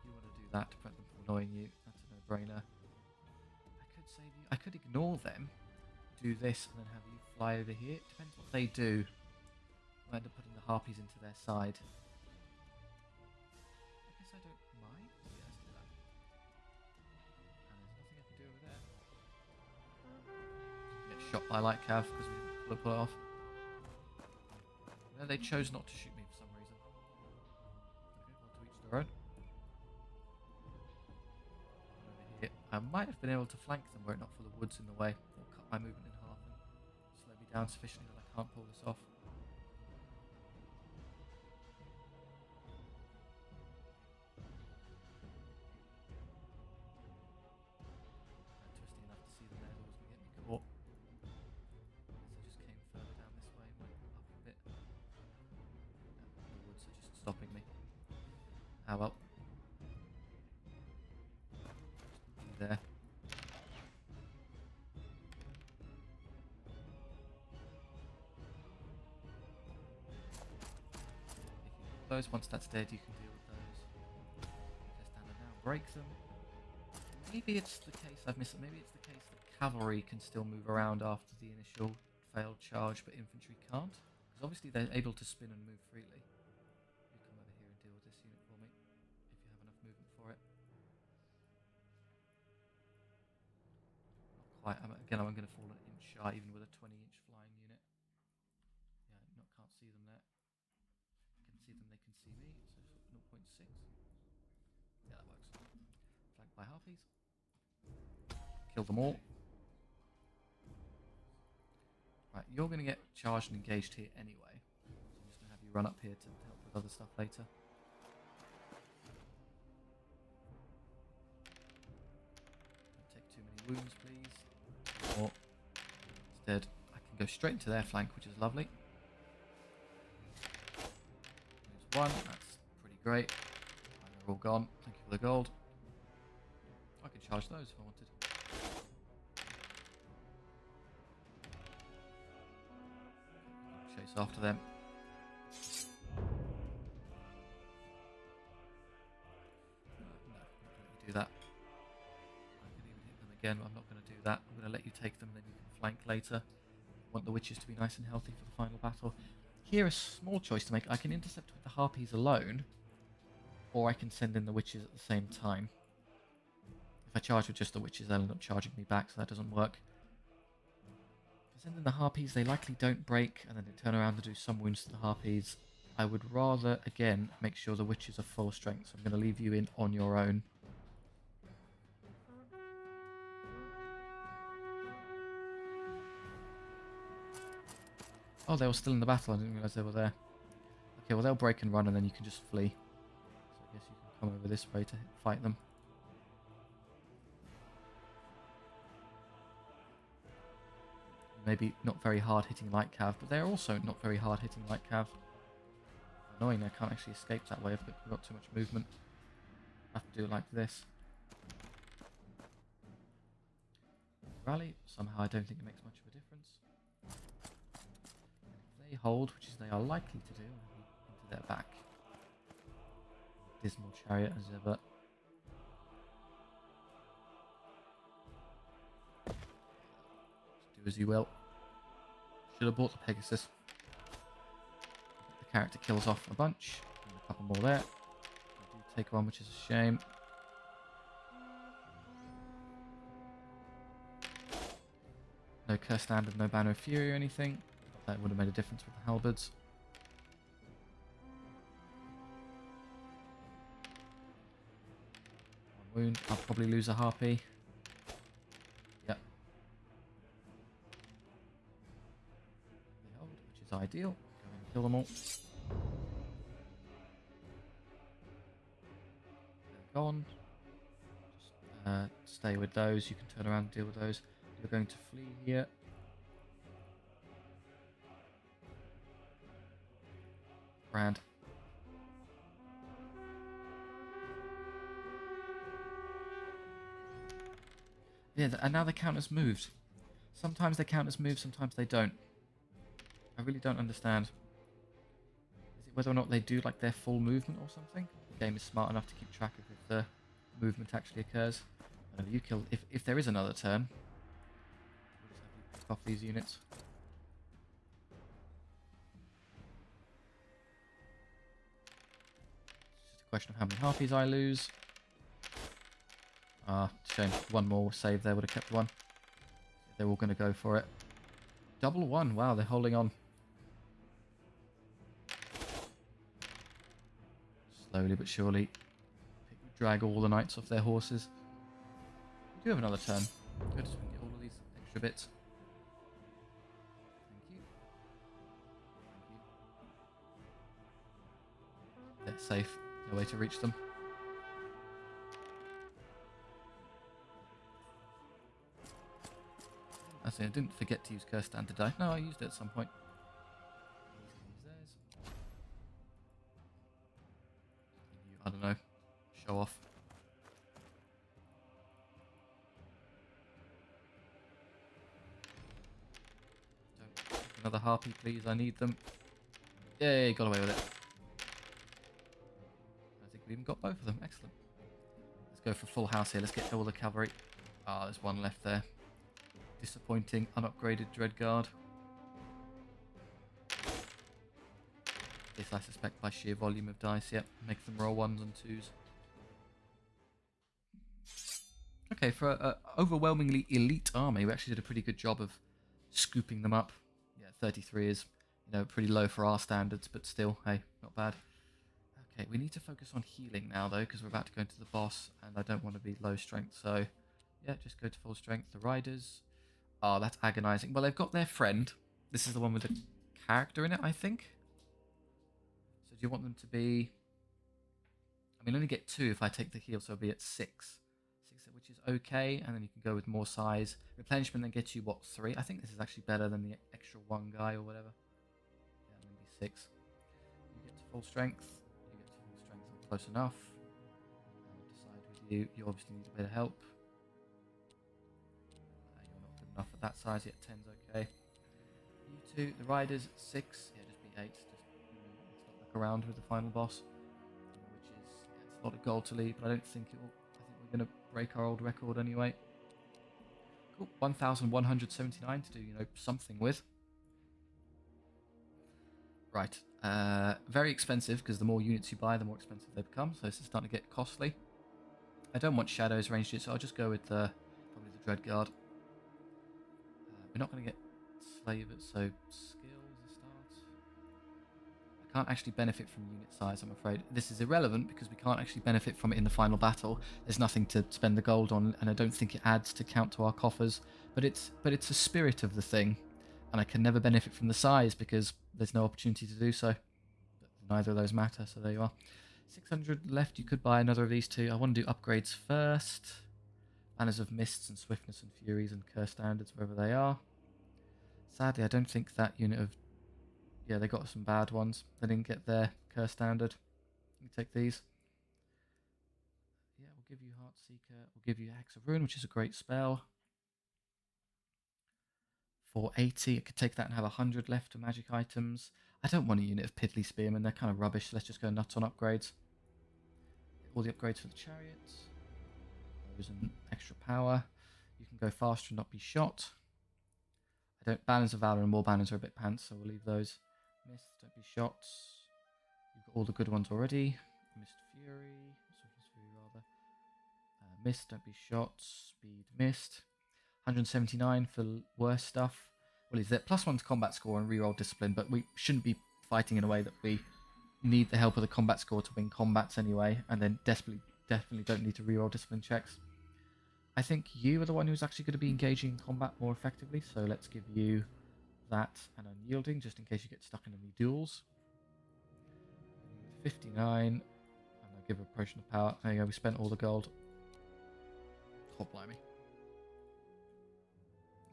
you want to do that to prevent them from annoying you. That's a no-brainer. I could save you. I could ignore them, do this, and then have you fly over here. It depends what they do. I end up putting the harpies into their side. I guess I don't mind. Yeah, let's do that. And there's nothing I can do over there. Get shot by light cav because we didn't pull it off. No, they chose not to shoot me for some reason. Okay, well, to each their own. Over here, I might have been able to flank them were it not for the woods in the way, or cut my movement in half and slow me down sufficiently that I can't pull this off. Twisty enough to see them there, was going to get me caught. So I just came further down this way, went up a bit. The woods are just stopping me. Ah well. Just be there. Those, once that's dead, you can deal with those. Just stand them down, break them. Maybe it's the case I've missed it. Maybe it's the case that cavalry can still move around after the initial failed charge, but infantry can't. Because obviously they're able to spin and move freely. You come over here and deal with this unit for me, if you have enough movement for it. Not quite. Again, I'm going to fall an inch shy, even with a 20-inch flying unit. Yeah, can't see them there. Can see them, they can see me. So 0.6. Yeah, that works. Flanked by harpies. Kill them all. Right, you're going to get charged and engaged here anyway. So I'm just going to have you run up here to help with other stuff later. Don't take too many wounds, please. Or instead, I can go straight into their flank, which is lovely. There's one, that's pretty great. And they're all gone. Thank you for the gold. I could charge those if I wanted. Chase after them. No, I'm not going to let you do that. I could even hit them again, but I'm not going to do that. I'm going to let you take them, and then you can flank later. I want the witches to be nice and healthy for the final battle. Here, a small choice to make. I can intercept with the harpies alone, or I can send in the witches at the same time. If I charge with just the witches, they'll end up charging me back, so that doesn't work. If I send in the harpies, they likely don't break, and then they turn around to do some wounds to the harpies. I would rather, again, make sure the witches are full strength, so I'm going to leave you in on your own. Oh, they were still in the battle. I didn't realise they were there. Okay, well, they'll break and run, and then you can just flee. So I guess you can come over this way to fight them. Maybe not very hard hitting light cav, but they're also not very hard hitting light cav. Annoying, I can't actually escape that way. I've got too much movement. I have to do it like this. Rally. Somehow I don't think it makes much of a difference. If they hold, which is they are likely to do, I'll be into their back. Dismal chariot as ever. Do as you will. Should have bought the Pegasus. The character kills off a bunch. And a couple more there. I do take one, which is a shame. No curse standard, no banner of fury or anything. That would have made a difference with the halberds. One wound. I'll probably lose a harpy. Yep. They hold, which is ideal. Go ahead and kill them all. They're gone. Just stay with those. You can turn around and deal with those. You're going to flee here. Grand. Yeah, and now the counters moved. Sometimes the counters move, sometimes they don't. I really don't understand. Is it whether or not they do like their full movement or something? The game is smart enough to keep track of if the movement actually occurs. And if you kill, if there is another turn, we'll just have you pick off these units. It's just a question of how many harpies I lose. Ah, shame. One more save there would have kept one. They're all going to go for it. Double one. Wow, they're holding on. Slowly but surely. Drag all the knights off their horses. We do have another turn. Good, so we can get all of these extra bits. Thank you. Thank you. They're safe. No way to reach them. I say I didn't forget to use Curse Stand, did I? No, I used it at some point. These can use theirs. You, I don't know, show off. Don't. Another harpy, please. I need them. Yay, got away with it. I think we even got both of them. Excellent. Let's go for full house here. Let's get all the cavalry. Ah, there's one left there. Disappointing, unupgraded Dreadguard. This I suspect by sheer volume of dice, yep. Make them roll 1s and 2s. Okay, for an overwhelmingly elite army, we actually did a pretty good job of scooping them up. Yeah, 33 is, pretty low for our standards, but still, hey, not bad. Okay, we need to focus on healing now, though, because we're about to go into the boss, and I don't want to be low strength, so yeah, just go to full strength. The riders... Oh, that's agonizing. Well, they've got their friend. This is the one with the character in it, I think. So do you want them to be... I mean, only get 2 if I take the heal, so I'll be at 6. 6, which is okay, and then you can go with more size. Replenishment then gets you, what, 3? I think this is actually better than the extra 1 guy or whatever. Yeah, maybe 6. You get to full strength. You get to full strength, not close enough. I'll decide with you. You obviously need a bit of help. Enough at that size, yet 10's okay. You 2, the riders 6, yeah, just be 8. Just let's not look around with the final boss, which is it's a lot of gold to lead, but I don't think it will. I think we're going to break our old record anyway. Cool, 1,179 to do something with. Right, very expensive because the more units you buy, the more expensive they become. So this is starting to get costly. I don't want shadows ranged, so I'll just go with probably the Dreadguard. We're not going to get slavers, so skill is a start. I can't actually benefit from unit size, I'm afraid. This is irrelevant because we can't actually benefit from it in the final battle. There's nothing to spend the gold on, and I don't think it adds to count to our coffers. But it's a spirit of the thing, and I can never benefit from the size because there's no opportunity to do so. But neither of those matter, so there you are. 600 left. You could buy another of these 2. I want to do upgrades first. Banners of Mists and Swiftness and Furies and Curse Standards, wherever they are. Sadly, I don't think that unit of... Yeah, they got some bad ones. They didn't get their curse standard. You take these. Yeah, we'll give you Heart Seeker. We'll give you Hex of Ruin, which is a great spell. For 80, I could take that and have 100 left to magic items. I don't want a unit of Piddly Spearmen, they're kind of rubbish, so let's just go nuts on upgrades. All the upgrades for the chariots. Those and extra power. You can go faster and not be shot. I don't. Banners of Valor and War Banners are a bit pants, so we'll leave those. Mist, don't be shot. You've got all the good ones already. Mist Fury. Mist Fury rather. Mist, don't be shot. Speed, Mist. 179 for worse stuff. Well, is that +1 to combat score and reroll discipline, but we shouldn't be fighting in a way that we need the help of the combat score to win combats anyway, and then definitely don't need to reroll discipline checks. I think you are the one who's actually going to be engaging in combat more effectively, so let's give you that and unyielding, just in case you get stuck in any duels. 59, and I'll give her a potion of power. There you go, we spent all the gold. Oh, blimey.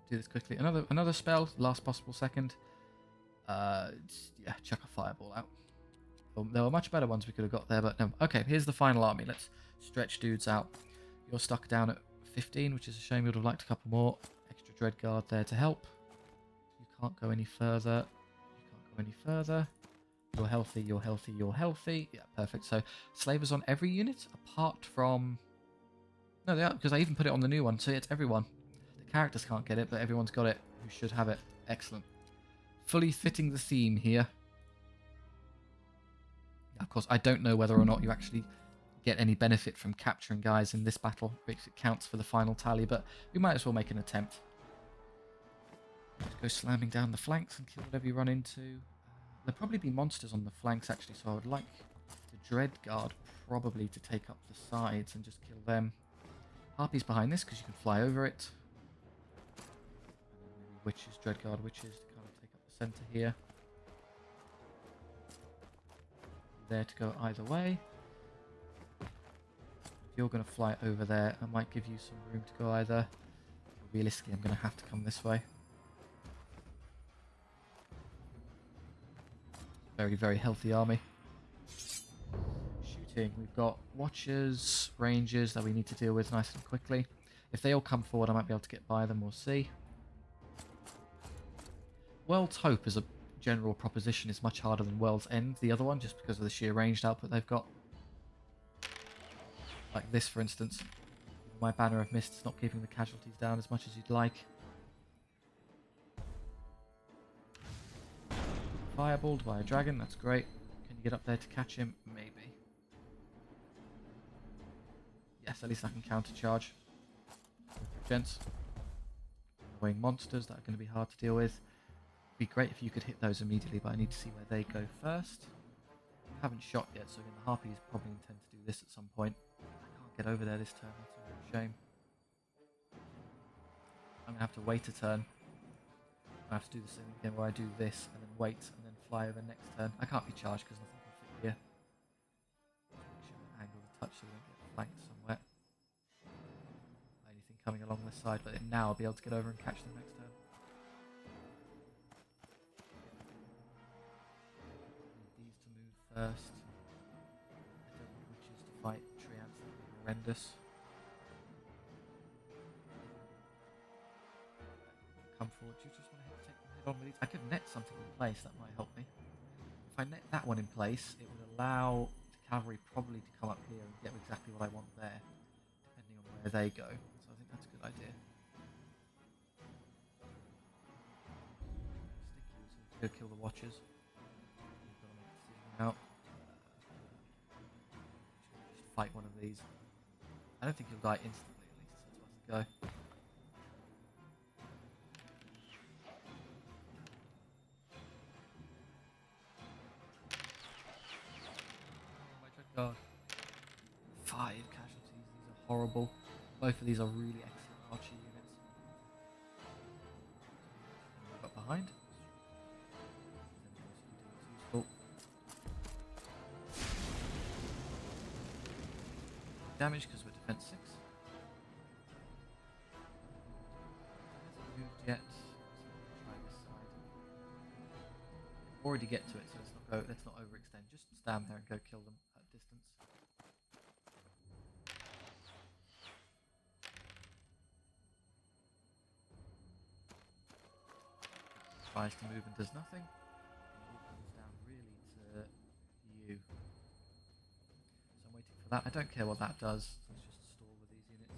Do this quickly. Another spell, last possible second. Yeah, chuck a fireball out. Well, there were much better ones we could have got there, but no. Okay, here's the final army. Let's stretch dudes out. You're stuck down at 15, which is a shame. You'd have liked a couple more. Extra dread guard there to help. You can't go any further. You can't go any further. You're healthy, you're healthy, you're healthy. Yeah, perfect. So slavers on every unit apart from... No, they are, because I even put it on the new one, so it's everyone. The characters can't get it, but everyone's got it who should have it. Excellent. Fully fitting the theme here. Of course, I don't know whether or not you actually get any benefit from capturing guys in this battle, which it counts for the final tally, but we might as well make an attempt. Just go slamming down the flanks and kill whatever you run into. There'll probably be monsters on the flanks, actually, so I would like the Dread Guard probably to take up the sides and just kill them. Harpies behind this, because you can fly over it. And then maybe Witches, Dread Guard Witches to kind of take up the centre here. There to go either way. If you're going to fly over there, I might give you some room to go either. Realistically, I'm going to have to come this way. Very, very healthy army. Shooting, we've got Watchers, Rangers that we need to deal with nice and quickly. If they all come forward, I might be able to get by them, we'll see. World's Hope is a general proposition is much harder than World's End, the other one, just because of the sheer ranged output they've got. Like this, for instance. My Banner of Mist is not keeping the casualties down as much as you'd like. Fireballed by a dragon, that's great. Can you get up there to catch him? Maybe. Yes, at least I can countercharge. Gents. Annoying monsters that are going to be hard to deal with. Be great if you could hit those immediately, but I need to see where they go first. I haven't shot yet, so the Harpies probably intend to do this at some point. I can't get over there this turn, that's a real shame. I'm going to have to wait a turn. I have to do the same again where I do this, and then wait, and then fly over next turn. I can't be charged because nothing can fit here. Make sure I angle the touch so we don't get flanked somewhere. Anything coming along this side, but now I'll be able to get over and catch them next turn. First, I don't want witches to fight treants, that would be horrendous. Come forward, do you just want to take them head on with these? I could net something in place, that might help me. If I net that one in place, it would allow the cavalry probably to come up here and get exactly what I want there, depending on where they go. So I think that's a good idea. Stick you, so go kill the watchers. Out. Just fight one of these. I don't think he'll die instantly, at least, so it's worth a go. Oh, my dread guard. 5 casualties, these are horrible. Both of these are really excellent archer units. And we've got behind. Useful. Damage because we're defense 6. Hasn't moved yet. So try this side. Already get to it, so it's not go. Let's not overextend. Just stand there and go kill them at distance. Tries to move and does nothing. It all comes down really to you. So I'm waiting for that. I don't care what that does. Let's just stall with these units.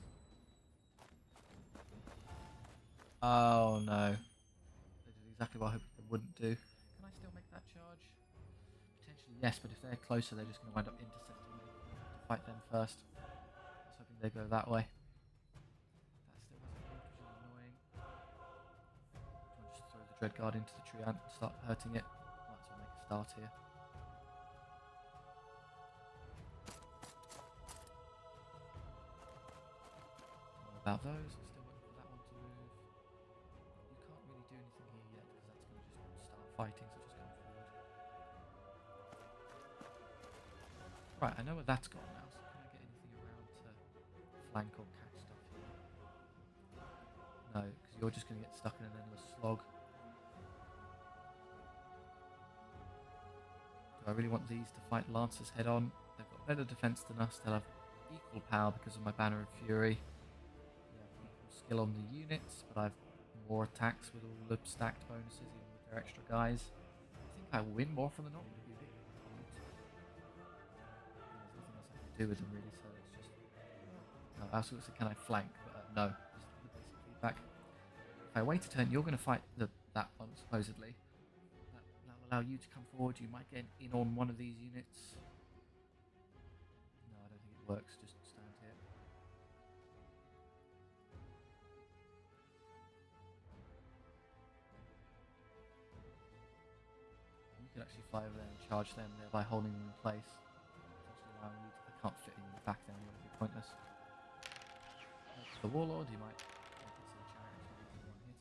Oh no. They did exactly what I hoped they wouldn't do. Can I still make that charge? Potentially yes, but if they're closer they're just going to wind up intercepting me. To fight them first. I was hoping they go that way. That still hasn't moved, which is annoying. I'll just throw the Dreadguard into the tree ant and start hurting it. Might as well make a start here. What about those? I'm still waiting for that one to move. You can't really do anything here yet because that's going to just start fighting, so just come forward. Right, I know where that's gone now, so can I get anything around to flank or catch stuff here? No, because you're just going to get stuck in an endless slog. Do I really want these to fight Lancers head on? They've got better defense than us. They'll have equal power because of my Banner of Fury. We have equal skill on the units, but I've more attacks with all the stacked bonuses, even with their extra guys. I think I win more from the normal. There's nothing else I can do with them really, so it's just... No, I was going to say, can I flank? But no, just the basic feedback. If I wait a turn, you're going to fight that one, supposedly. That will allow you to come forward. You might get in on one of these units. No, I don't think it works. Just stand here. You could actually fly over there and charge them, thereby holding them in place. Essentially allowing you to... I can't fit in the back there, it would be pointless. The Warlord, you might consider Chariot in one hit.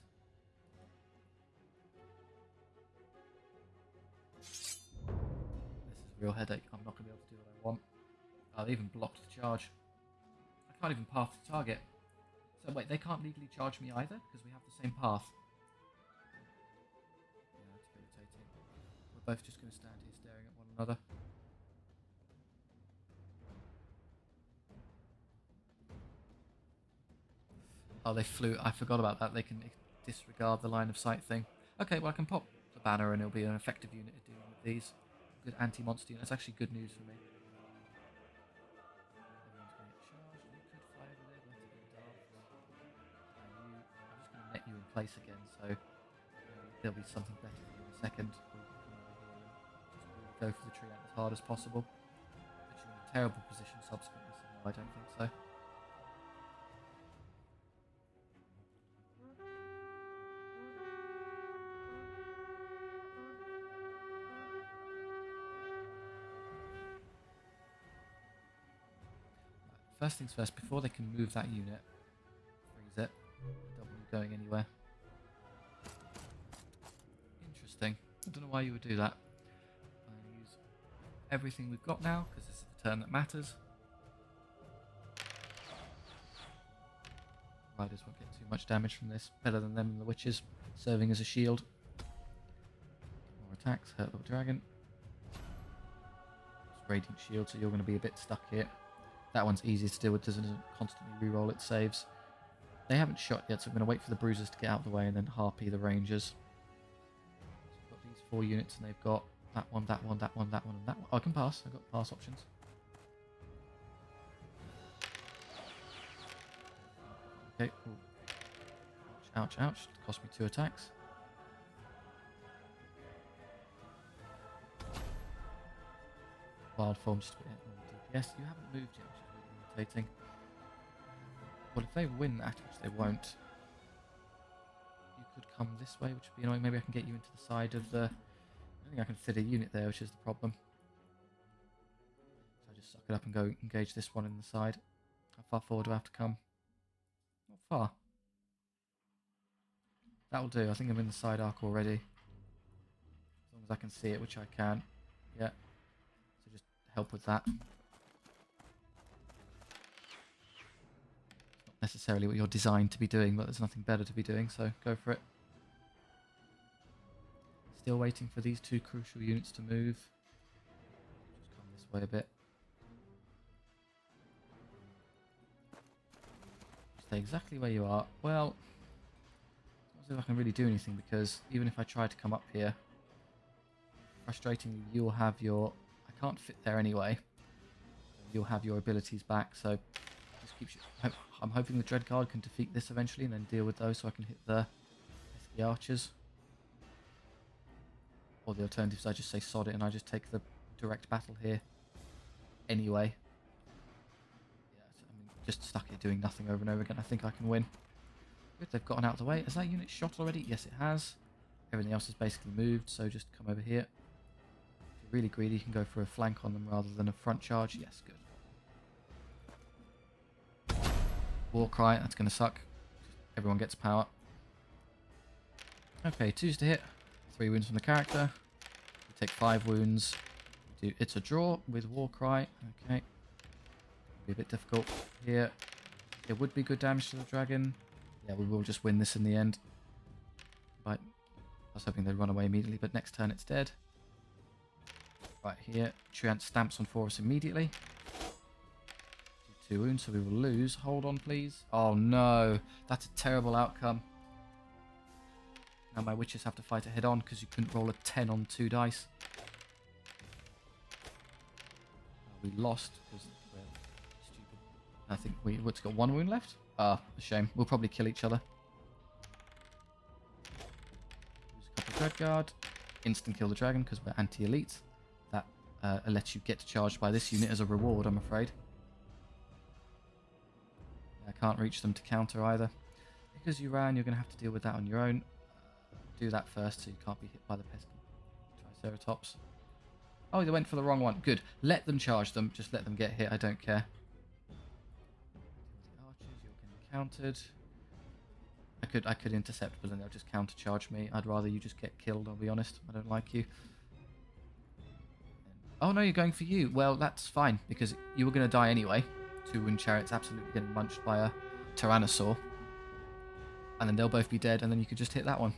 This is a real headache. I'm not going to be able to do what I want. I've even blocked the charge. I can't even path the target. So wait, they can't legally charge me either because we have the same path. Yeah, that's irritating. We're both just going to stand here staring at one another. Oh, they flew. I forgot about that. They can disregard the line of sight thing. Okay, well I can pop the banner and it'll be an effective unit at dealing with these. Good anti-monster unit. That's actually good news for me. Everyone's going to get charged. You could fly over there, but that's a bit dark. I'm just going to net you in place again, so there'll be something better for you in a second. Or you can come over here and just really go for the tree ant as hard as possible. Put you in a terrible position subsequently, so no, I don't think so. First things first, before they can move that unit, freeze it. I don't want you going anywhere. Interesting. I don't know why you would do that. I'm going to use everything we've got now, because this is the turn that matters. Riders won't get too much damage from this. Better than them and the witches, serving as a shield. More attacks, hurt little dragon. It's radiant shield, so you're going to be a bit stuck here. That one's easy to deal with, doesn't constantly reroll its saves. They haven't shot yet, so I'm going to wait for the bruisers to get out of the way and then harpy the rangers. So we've got these 4 units and they've got that one, that one, that one, that one, and that one. Oh, I can pass. I've got pass options. Okay. Ooh. Ouch, ouch, ouch. It cost me 2 attacks. Wild form just a bit more DPS. You haven't moved yet, which is really irritating. Well, if they win that, which they won't, you could come this way, which would be annoying. Maybe I can get you into the side of the... I don't think I can fit a unit there, which is the problem. So I just suck it up and go engage this one in the side. How far forward do I have to come? Not far. That'll do. I think I'm in the side arc already. As long as I can see it, which I can. Yeah. So just help with that. It's not necessarily what you're designed to be doing, but there's nothing better to be doing, so go for it. Still waiting for these two crucial units to move. Just come this way a bit. Stay exactly where you are. Well, it's not as if I can really do anything because even if I try to come up here, frustratingly, you'll have your... I can't fit there anyway. You'll have your abilities back, so just keeps you... I'm hoping the Dread Guard can defeat this eventually and then deal with those so I can hit the pesky archers. Or the alternative is I just say sod it and I just take the direct battle here anyway. Yeah, so, I mean, just stuck here doing nothing over and over again. I think I can win. Good, they've gotten out of the way. Has that unit shot already? Yes, it has. Everything else is basically moved, so just come over here. If you're really greedy, you can go for a flank on them rather than a front charge. Yes, good. War cry, that's going to suck. Everyone gets power. Okay, 2s to hit. 3 wounds from the character. We take 5 wounds. It's a draw with war cry. Okay. Be a bit difficult here. It would be good damage to the dragon. Yeah, we will just win this in the end. Right. I was hoping they'd run away immediately, but next turn it's dead. Right here, Treant stamps on for us immediately. 2 wounds, so we will lose. Hold on, please. Oh no, that's a terrible outcome. Now my witches have to fight it head on because you couldn't roll a 10 on 2 dice. We lost because we're stupid. I think what's got 1 wound left? Ah, a shame. We'll probably kill each other. Use a couple of Dread Guard. Instant kill the dragon because we're anti-elite. That lets you get charged by this unit as a reward, I'm afraid. I can't reach them to counter either. Because you ran, you're going to have to deal with that on your own. Do that first so you can't be hit by the pesky Triceratops. Oh, they went for the wrong one. Good. Let them charge them. Just let them get hit. I don't care. The archers, you're getting countered. I could intercept, but then they'll just counter charge me. I'd rather you just get killed, I'll be honest. I don't like you. Oh no, you're going for you. Well, that's fine, because you were going to die anyway. 2 wound chariots absolutely getting munched by a Tyrannosaur. And then they'll both be dead, and then you could just hit that one.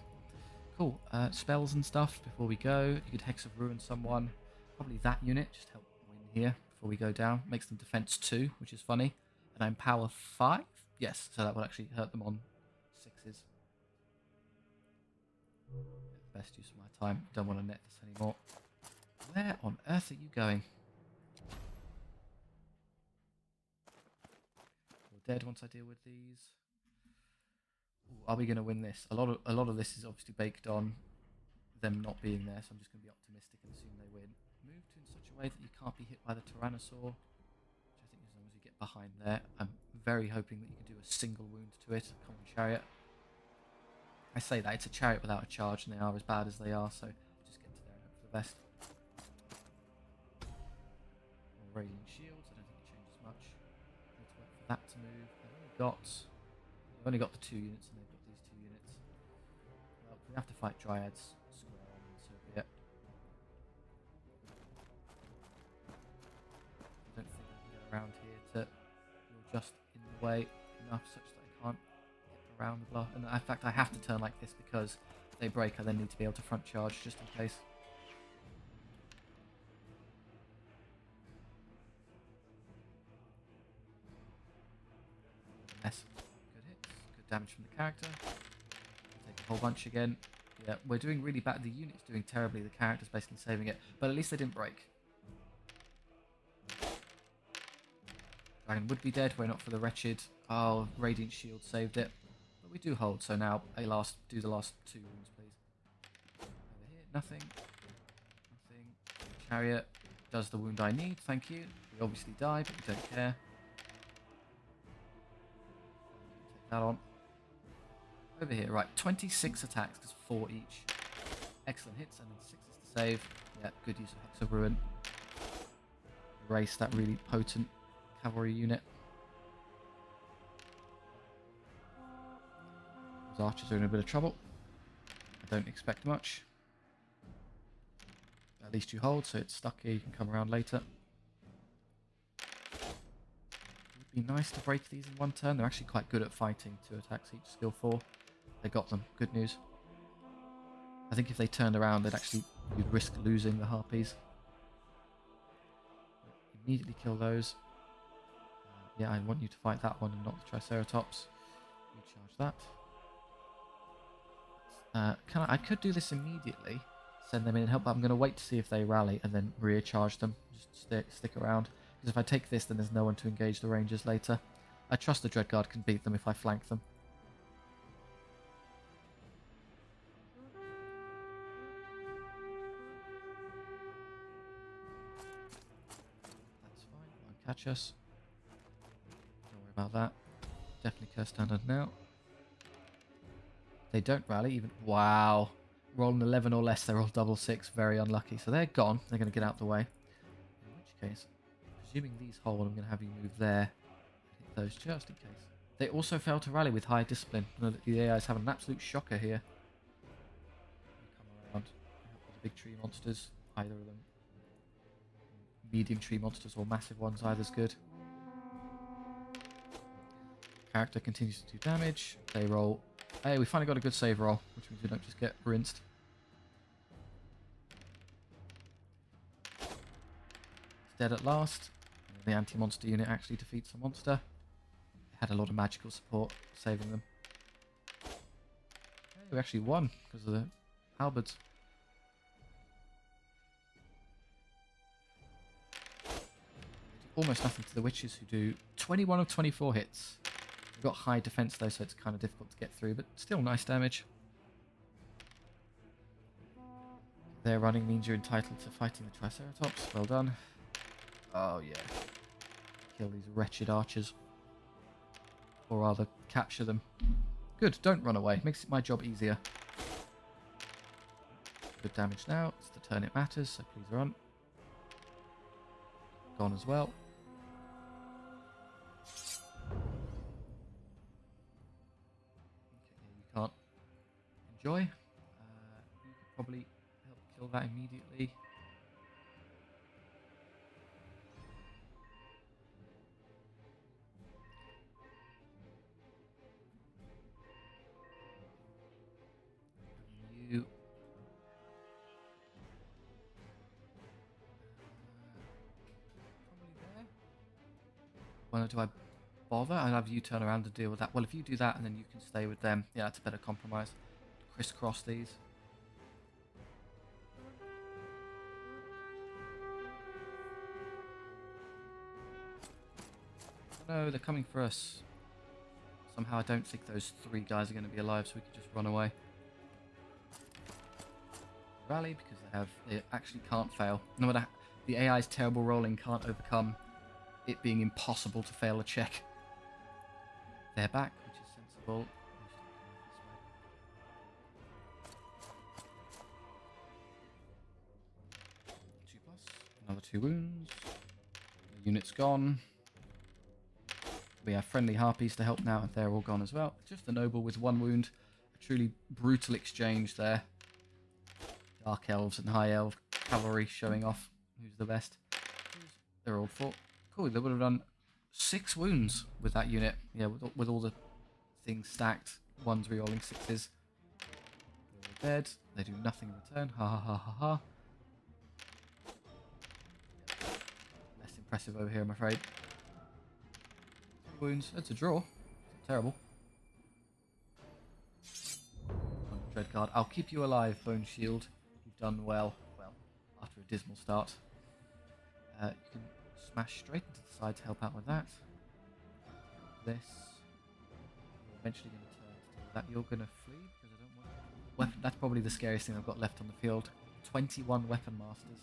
Cool. Spells and stuff before we go. You could Hex of Ruin someone. Probably that unit. Just help win here before we go down. Makes them defense 2, which is funny. And I'm power 5? Yes, so that will actually hurt them on 6s. Best use of my time. Don't want to net this anymore. Where on earth are you going? You're dead once I deal with these. Ooh, are we going to win this? A lot of this is obviously baked on them not being there, so I'm just going to be optimistic and assume they win. Move to in such a way that you can't be hit by the Tyrannosaur, which I think as long as you get behind there, I'm very hoping that you can do a single wound to it. Common chariot. I say that it's a chariot without a charge, and they are as bad as they are, so just get to there and hope for the best. Or Radiant Shields, I don't think it changes much. Need to wait for that to move. I've only got the 2 units, and they've got these 2 units. Well, we have to fight Dryads square on, so be it. I don't think I can get around here to... You're just in the way enough such that I can't get around the bluff. And in fact, I have to turn like this because if they break, I then need to be able to front charge just in case. Mess. Good hits. Good damage from the character. Take a whole bunch again. Yeah, we're doing really bad. The unit's doing terribly. The character's basically saving it. But at least they didn't break. Dragon would be dead were it not for the wretched. Oh, Radiant Shield saved it. But we do hold, so now do the last 2 wounds, please. Over here, nothing. Nothing. Chariot does the wound I need, thank you. We obviously die, but we don't care. Take that on. Over here, right, 26 attacks, because 4 each. Excellent hits, and then 6 is to save. Yeah, good use of Hex of Ruin. Erase that really potent cavalry unit. Those archers are in a bit of trouble. I don't expect much. At least you hold, so it's stuck here. You can come around later. It would be nice to break these in 1 turn. They're actually quite good at fighting. 2 attacks each, skill 4. They got them. Good news. I think if they turned around, you'd risk losing the harpies. Immediately kill those. Yeah, I want you to fight that one and not the Triceratops. Recharge that. I could do this immediately. Send them in and help, but I'm going to wait to see if they rally and then recharge them. Just stick around. Because if I take this, then there's no one to engage the rangers later. I trust the Dreadguard can beat them if I flank them. That's fine. Won't catch us. Don't worry about that. Definitely curse standard now. They don't rally even. Wow. Roll an 11 or less, they're all double 6. Very unlucky. So they're gone. They're going to get out the way. In which case, presuming these hold, I'm going to have you move there. Hit those just in case. They also fail to rally with high discipline. The AI is having an absolute shocker here. Come around. Help the big tree monsters. Either of them. Medium tree monsters or massive ones, either's good. Character continues to do damage. They roll. Hey, we finally got a good save roll, which means we don't just get rinsed. It's dead at last. And the anti-monster unit actually defeats the monster. It had a lot of magical support saving them. Hey, we actually won because of the halberds. Almost nothing to the witches, who do 21 of 24 hits. We've got high defense though, so it's kind of difficult to get through, but still nice damage. Their running means you're entitled to fighting the Triceratops. Well done. Oh yeah. Kill these wretched archers. Or rather, capture them. Good, don't run away. Makes my job easier. Good damage now. It's the turn it matters, so please run. Gone as well. Okay, you can't enjoy. You could probably help kill that immediately. You. Probably there. Well, do I bother? I'll have you turn around to deal with that. Well, if you do that and then you can stay with them. Yeah, that's a better compromise. Crisscross these. No, they're coming for us. Somehow I don't think those 3 guys are going to be alive, so we could just run away. Rally, because they actually can't fail. No matter the AI's terrible rolling can't overcome it being impossible to fail a check. They're back, which is sensible. 2+, another 2 wounds. The unit's gone. We have friendly harpies to help now, and they're all gone as well. Just the noble with 1 wound. A truly brutal exchange there. Dark elves and high elf cavalry showing off who's the best. They're all 4. Cool, they would have done 6 wounds with that unit. Yeah, with all the things stacked. One's rerolling 6s. They're all dead. They do nothing in return. Ha ha ha ha ha. Less impressive over here, I'm afraid. Wounds. That's a draw. Terrible. Dreadguard. I'll keep you alive, Bone Shield. You've done well. Well, after a dismal start. You can smash straight into the side to help out with that. This. You're eventually going to turn to do that. You're going to flee because I don't want weapon. That's probably the scariest thing I've got left on the field. 21 weapon masters.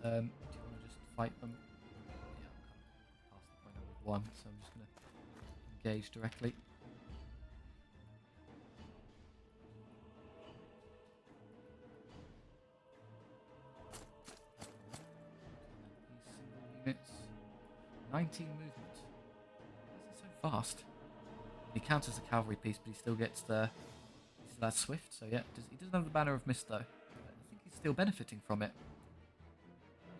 Do you want to just fight them? Yeah, I'm kind of past the point now with 1, so I'm just going to engage directly. These single units. 19 movement. Why is he so fast? He counts as a cavalry piece, but he still gets the... He still has Swift, so yeah. He doesn't have the Banner of Mist, though. I think he's still benefiting from it.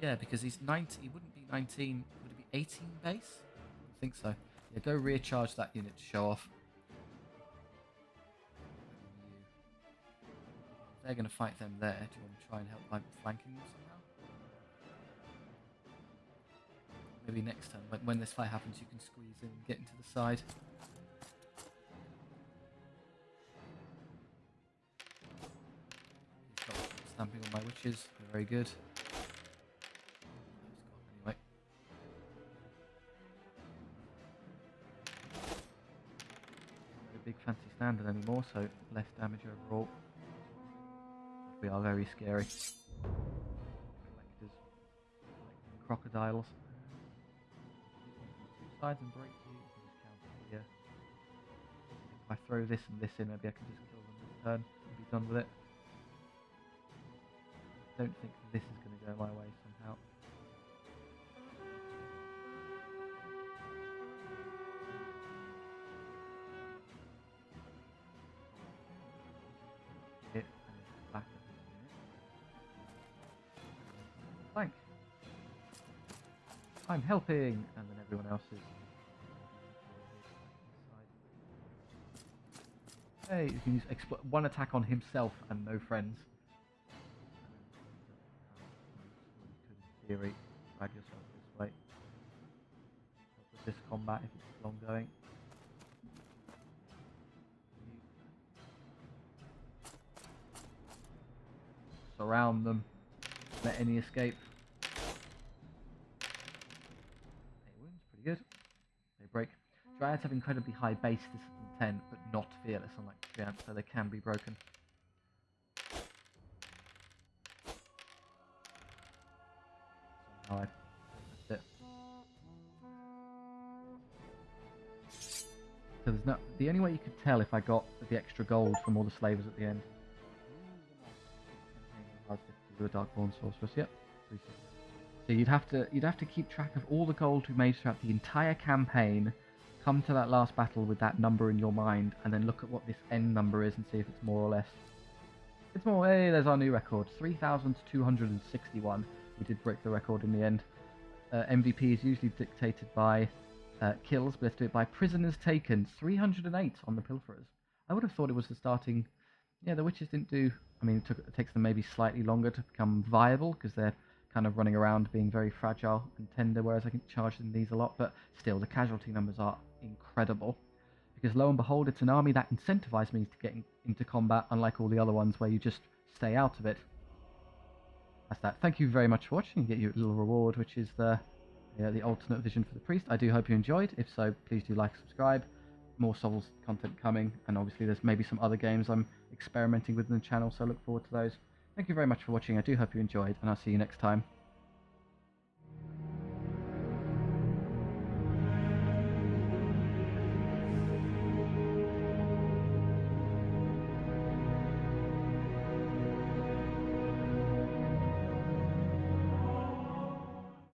Yeah, because he's 90. He wouldn't be 19, would it be 18 base? I think so. Yeah, go recharge that unit to show off. They're going to fight them there. Do you want to try and help by flanking them somehow? Maybe next turn, when this fight happens, you can squeeze in and get into the side. Stop stamping on my witches. They're very good. Anyway. Not a big fancy standard anymore, so less damage overall. We are very scary. Collectors. Collecting crocodiles. Two sides and break you. You can just counter here. If I throw this and this in, maybe I can just kill them this turn and be done with it. I don't think this is going to go my way somehow. Hit and it's back at this unit. Flank. I'm helping, and then everyone else is. Hey, you can use one attack on himself and no friends. You could, in theory, drag yourself this way. Help with this combat if it's long going. Surround them. Let any escape. 8 wounds, pretty good. They break. Dryads have incredibly high base discipline 10, but not fearless, unlike Giants, so they can be broken. Somehow that's it. So there's no. The only way you could tell if I got the extra gold from all the slavers at the end. The Darkborn sorceress, yep. So you'd have to keep track of all the gold we made throughout the entire campaign. Come to that last battle with that number in your mind, and then look at what this end number is and see if it's more or less. It's more. Hey, there's our new record, 3,261. We did break the record in the end. MVP is usually dictated by kills, but let's do it by prisoners taken. 308 on the pilferers. I would have thought it was the starting. Yeah, the witches didn't do. I mean, it takes them maybe slightly longer to become viable because they're kind of running around being very fragile and tender, whereas I can charge them these a lot. But still, the casualty numbers are incredible because lo and behold, it's an army that incentivized me to get into combat, unlike all the other ones where you just stay out of it. That's that. Thank you very much for watching. You get your little reward, which is the alternate vision for the priest. I do hope you enjoyed. If so, please do like, subscribe. More SOVL content coming, and obviously there's maybe some other games I'm experimenting with in the channel, so look forward to those. Thank you very much for watching. I do hope you enjoyed, and I'll see you next time.